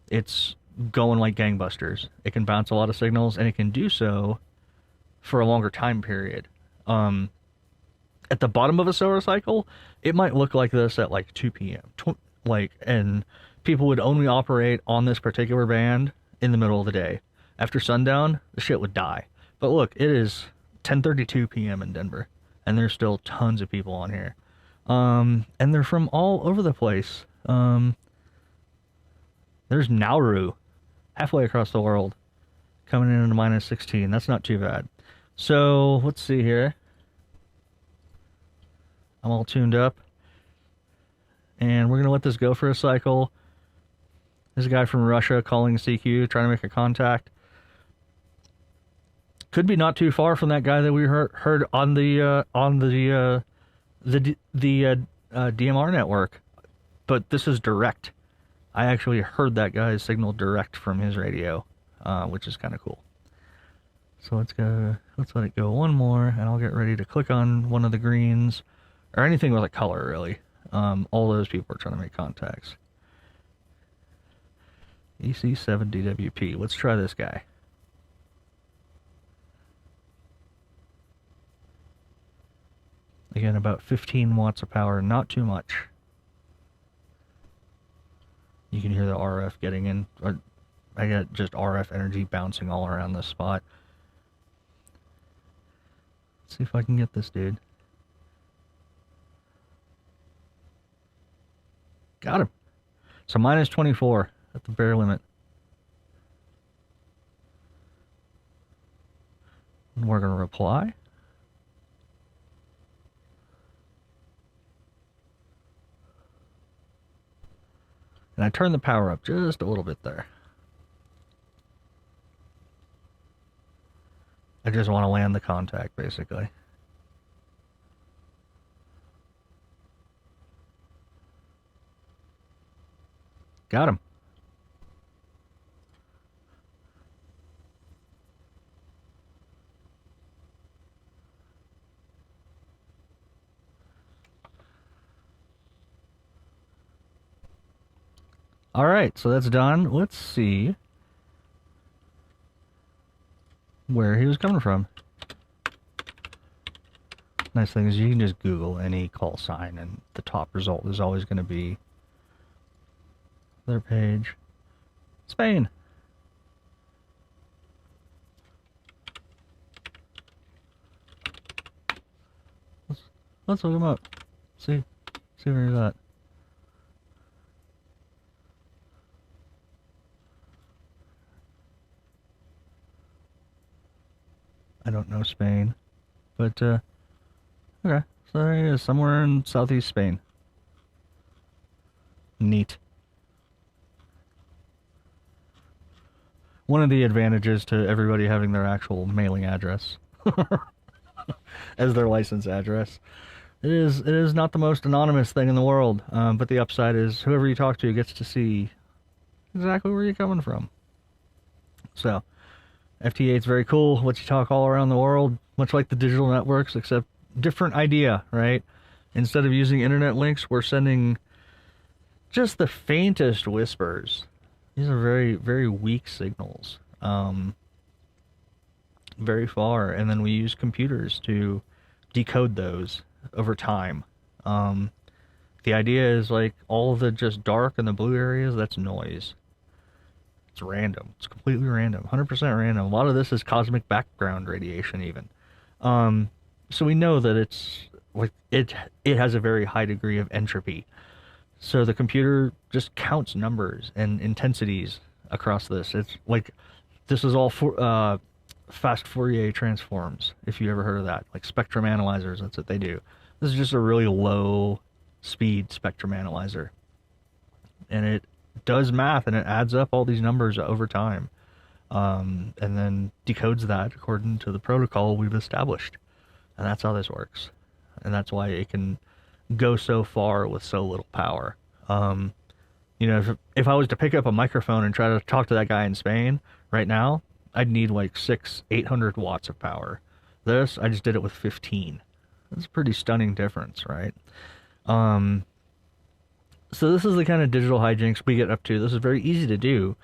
it's going like gangbusters. It can bounce a lot of signals, and it can do so for a longer time period. At the bottom of a solar cycle, it might look like this at like 2 p.m. And people would only operate on this particular band in the middle of the day. After sundown, the shit would die. But look, it is 10:32 p.m. in Denver, and there's still tons of people on here. And they're from all over the place. There's Nauru, halfway across the world, coming in at a minus 16. That's not too bad. So, let's see here. I'm all tuned up. And we're going to let this go for a cycle. There's a guy from Russia calling CQ, trying to make a contact. Could be not too far from that guy that we heard on the DMR network. But this is direct. I actually heard that guy's signal direct from his radio, which is kind of cool. So let's let it go one more, and I'll get ready to click on one of the greens, or anything with a color, really. All those people are trying to make contacts. EC7DWP. Let's try this guy. Again, about 15 watts of power, not too much. You can hear the RF getting in. I got just RF energy bouncing all around this spot. Let's see if I can get this dude. Got him. So minus 24 at the bare limit. And we're going to reply. And I turned the power up just a little bit there. I just want to land the contact, basically. Got him. All right, so that's done. Let's see where he was coming from. Nice thing is you can just Google any call sign, and the top result is always going to be their page. Spain. Let's look him up. See where he's at. I don't know Spain, but okay, so there he is, somewhere in southeast Spain. Neat. One of the advantages to everybody having their actual mailing address as their license address. It is not the most anonymous thing in the world, but the upside is whoever you talk to gets to see exactly where you're coming from. So, FT8 is very cool, lets you talk all around the world, much like the digital networks, except different idea, right? Instead of using internet links, we're sending just the faintest whispers. These are very, very weak signals, very far, and then we use computers to decode those over time. The idea is like all of the just dark and the blue areas, that's noise. It's random. It's completely random. 100% random. A lot of this is cosmic background radiation even. So we know that it's like it has a very high degree of entropy. So the computer just counts numbers and intensities across this. It's like this is all for fast Fourier transforms, if you ever heard of that. Like spectrum analyzers, that's what they do. This is just a really low speed spectrum analyzer. And it does math and it adds up all these numbers over time, and then decodes that according to the protocol we've established, and that's how this works, and that's why it can go so far with so little power. You know, if I was to pick up a microphone and try to talk to that guy in Spain right now, I'd need like 600-800 watts of power. This, I just did it with 15. That's a pretty stunning difference, right? So this is the kind of digital hijinks we get up to. This is very easy to do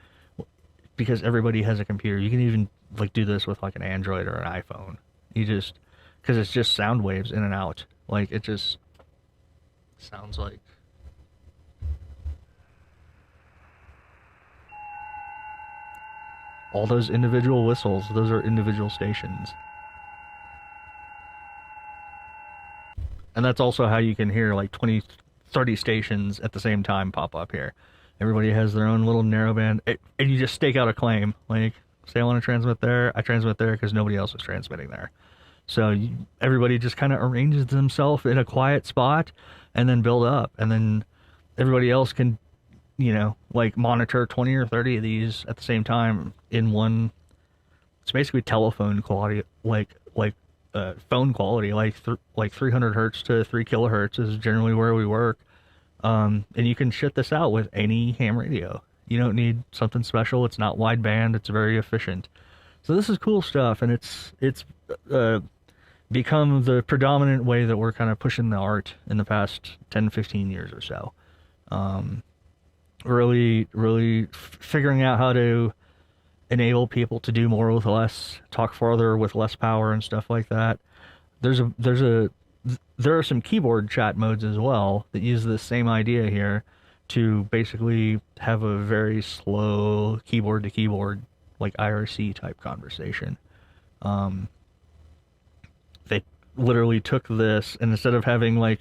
because everybody has a computer. You can even like do this with like an Android or an iPhone. You just, because it's just sound waves in and out. Like it just sounds like. All those individual whistles, those are individual stations. And that's also how you can hear like 20, 30 stations at the same time pop up here. Everybody has their own little narrowband, and you just stake out a claim. Like, say I want to transmit there, I transmit there because nobody else is transmitting there. So everybody just kind of arranges themselves in a quiet spot and then build up. And then everybody else can, you know, like monitor 20 or 30 of these at the same time in one. It's basically telephone quality, like phone quality, like 300 hertz to 3 kilohertz is generally where we work. And you can shit this out with any ham radio. You don't need something special. It's not wideband. It's very efficient. So this is cool stuff, and it's become the predominant way that we're kind of pushing the art in the past 10, 15 years or so. Really figuring out how to enable people to do more with less, talk farther with less power and stuff like that. There are some keyboard chat modes as well that use the same idea here to basically have a very slow keyboard to keyboard, like IRC type conversation. They literally took this, and instead of having like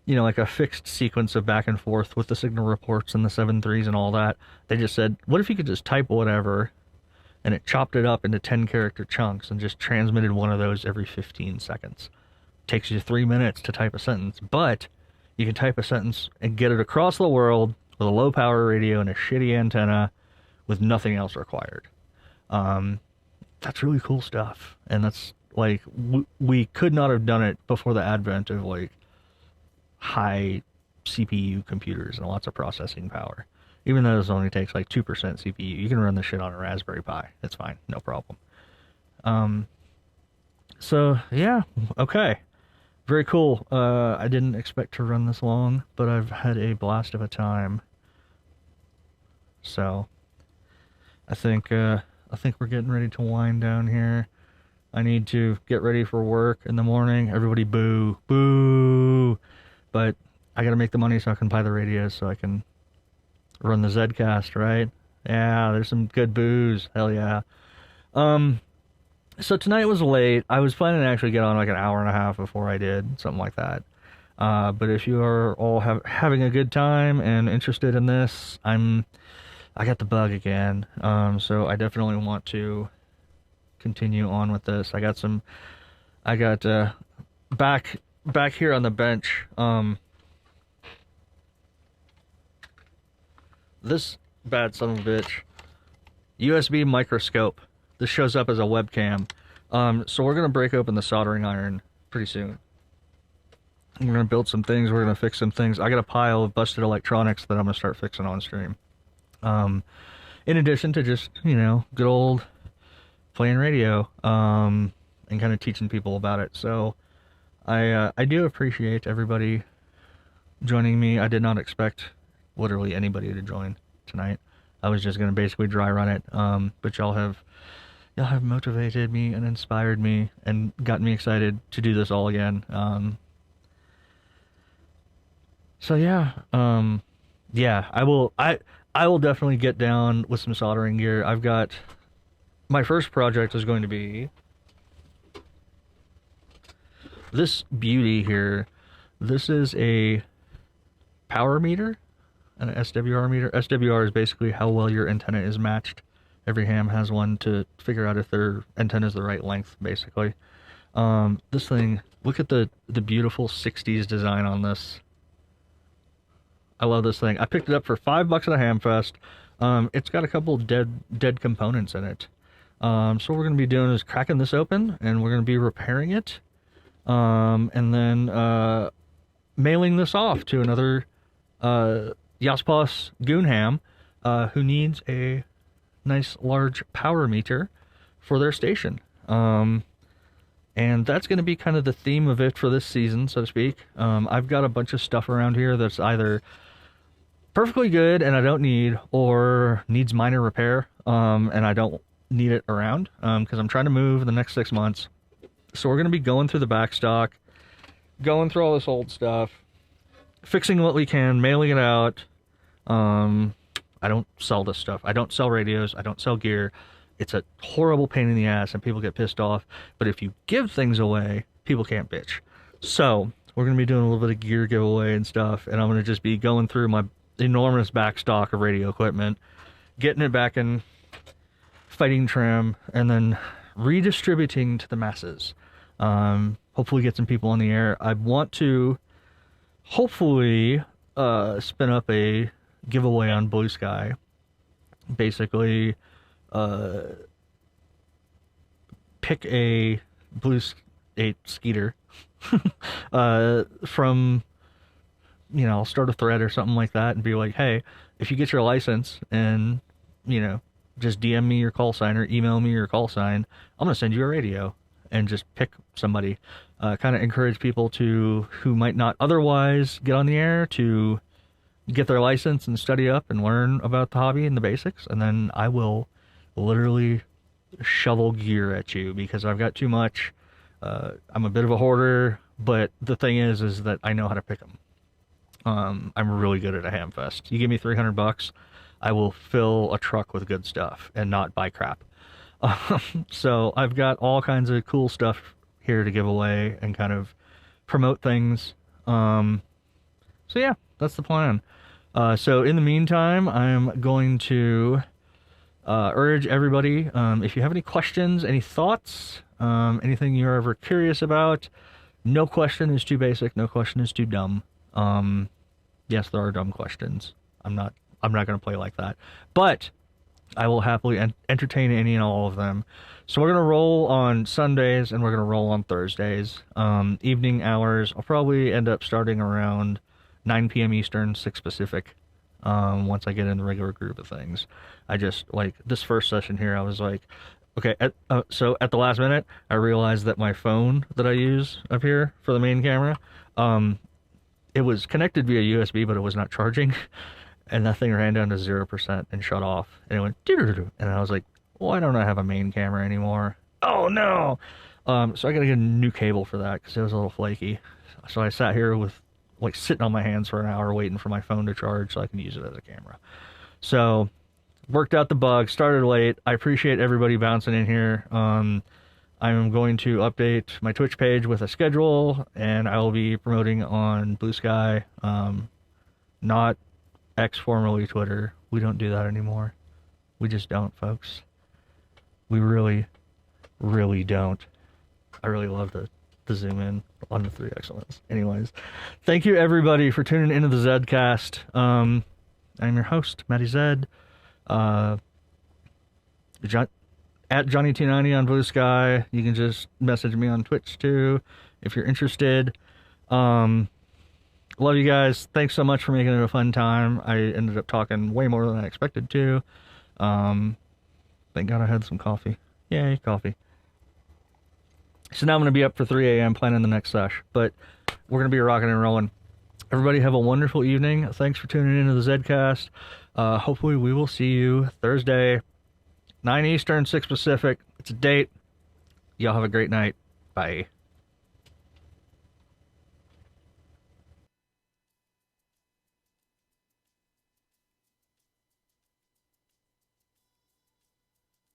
a fixed sequence of back and forth with the signal reports and the 7.3s and all that, they just said, what if you could just type whatever, and it chopped it up into 10 character chunks and just transmitted one of those every 15 seconds. Takes you 3 minutes to type a sentence, but you can type a sentence and get it across the world with a low power radio and a shitty antenna with nothing else required. That's really cool stuff. And that's like, we could not have done it before the advent of like high CPU computers and lots of processing power. Even though this only takes like 2% CPU, you can run this shit on a Raspberry Pi. It's fine, no problem. So yeah, okay. Very cool. I didn't expect to run this long, but I've had a blast of a time. So I think we're getting ready to wind down here. I need to get ready for work in the morning. Everybody boo, boo. But I got to make the money so I can buy the radios so I can run the Zcast, right? Yeah, there's some good boos. Hell yeah. So tonight was late. I was planning to actually get on like an hour and a half before I did, something like that. But if you are all having a good time and interested in this, I got the bug again. So I definitely want to continue on with this. I got back here on the bench. This bad son of a bitch, USB microscope. This shows up as a webcam. So we're going to break open the soldering iron pretty soon. We're going to build some things. We're going to fix some things. I got a pile of busted electronics that I'm going to start fixing on stream. In addition to just, good old playing radio, and kind of teaching people about it. So I do appreciate everybody joining me. I did not expect literally anybody to join tonight. I was just going to basically dry run it. But y'all have motivated me and inspired me and gotten me excited to do this all again. So yeah, I will definitely get down with some soldering gear. I've got, my first project is going to be this beauty here. This is a power meter and an SWR meter. SWR is basically how well your antenna is matched. Every ham has one to figure out if their antenna is the right length, basically. This thing, look at the beautiful 60s design on this. I love this thing. I picked it up for $5 at a Hamfest. It's got a couple dead components in it. So what we're going to be doing is cracking this open, and we're going to be repairing it. And then mailing this off to another Yaspos Goonham who needs a nice large power meter for their station. And that's going to be kind of the theme of it for this season, so to speak. I've got a bunch of stuff around here that's either perfectly good and I don't need, or needs minor repair, and I don't need it around, because I'm trying to move in the next 6 months. So we're going to be going through the back stock, going through all this old stuff, fixing what we can, mailing it out. I don't sell this stuff. I don't sell radios. I don't sell gear. It's a horrible pain in the ass and people get pissed off. But if you give things away, people can't bitch. So we're going to be doing a little bit of gear giveaway and stuff, and I'm going to just be going through my enormous back stock of radio equipment, getting it back in fighting trim, and then redistributing to the masses. Hopefully get some people on the air. I want to hopefully spin up a giveaway on Blue Sky. Basically, pick a Skeeter from, you know, I'll start a thread or something like that and be like, hey, if you get your license and, you know, just DM me your call sign or email me your call sign, I'm going to send you a radio, and just pick somebody. Kind of encourage people who might not otherwise get on the air to get their license and study up and learn about the hobby and the basics, and then I will literally shovel gear at you because I've got too much. I'm a bit of a hoarder, but the thing is that I know how to pick them. I'm really good at a ham fest. You give me $300, I will fill a truck with good stuff and not buy crap. So I've got all kinds of cool stuff here to give away and kind of promote things. So yeah, that's the plan. So in the meantime, I'm going to urge everybody, if you have any questions, any thoughts, anything you're ever curious about, no question is too basic, no question is too dumb. Yes, there are dumb questions. I'm not going to play like that. But I will happily entertain any and all of them. So we're going to roll on Sundays and we're going to roll on Thursdays. Evening hours, I'll probably end up starting around 9 p.m. Eastern, 6 Pacific, once I get in the regular group of things. I just, like, this first session here, I was like, okay, so at the last minute, I realized that my phone that I use up here for the main camera, it was connected via USB, but it was not charging. And that thing ran down to 0% and shut off. And it went doo-doo-doo-doo. And I was like, why don't I have a main camera anymore? Oh no! So I gotta get a new cable for that because it was a little flaky. So I sat here with, like, sitting on my hands for an hour waiting for my phone to charge so I can use it as a camera. So worked out the bug, started late. I appreciate everybody bouncing in here. I'm going to update my Twitch page with a schedule, and I will be promoting on Blue Sky, not X, formerly Twitter. We don't do that anymore. We just don't, folks. We really, really don't. I really love to zoom in on the 3X lens. Anyways, thank you everybody for tuning into the Zedcast. I'm your host, Matty Zed. At Johnny290 on Blue Sky. You can just message me on Twitch too if you're interested. Love you guys. Thanks so much for making it a fun time. I ended up talking way more than I expected to. Thank God I had some coffee. Yay, coffee. So now I'm going to be up for 3 a.m. planning the next sesh. But we're going to be rocking and rolling. Everybody have a wonderful evening. Thanks for tuning into the Zedcast. Hopefully we will see you Thursday, 9 Eastern, 6 Pacific. It's a date. Y'all have a great night. Bye.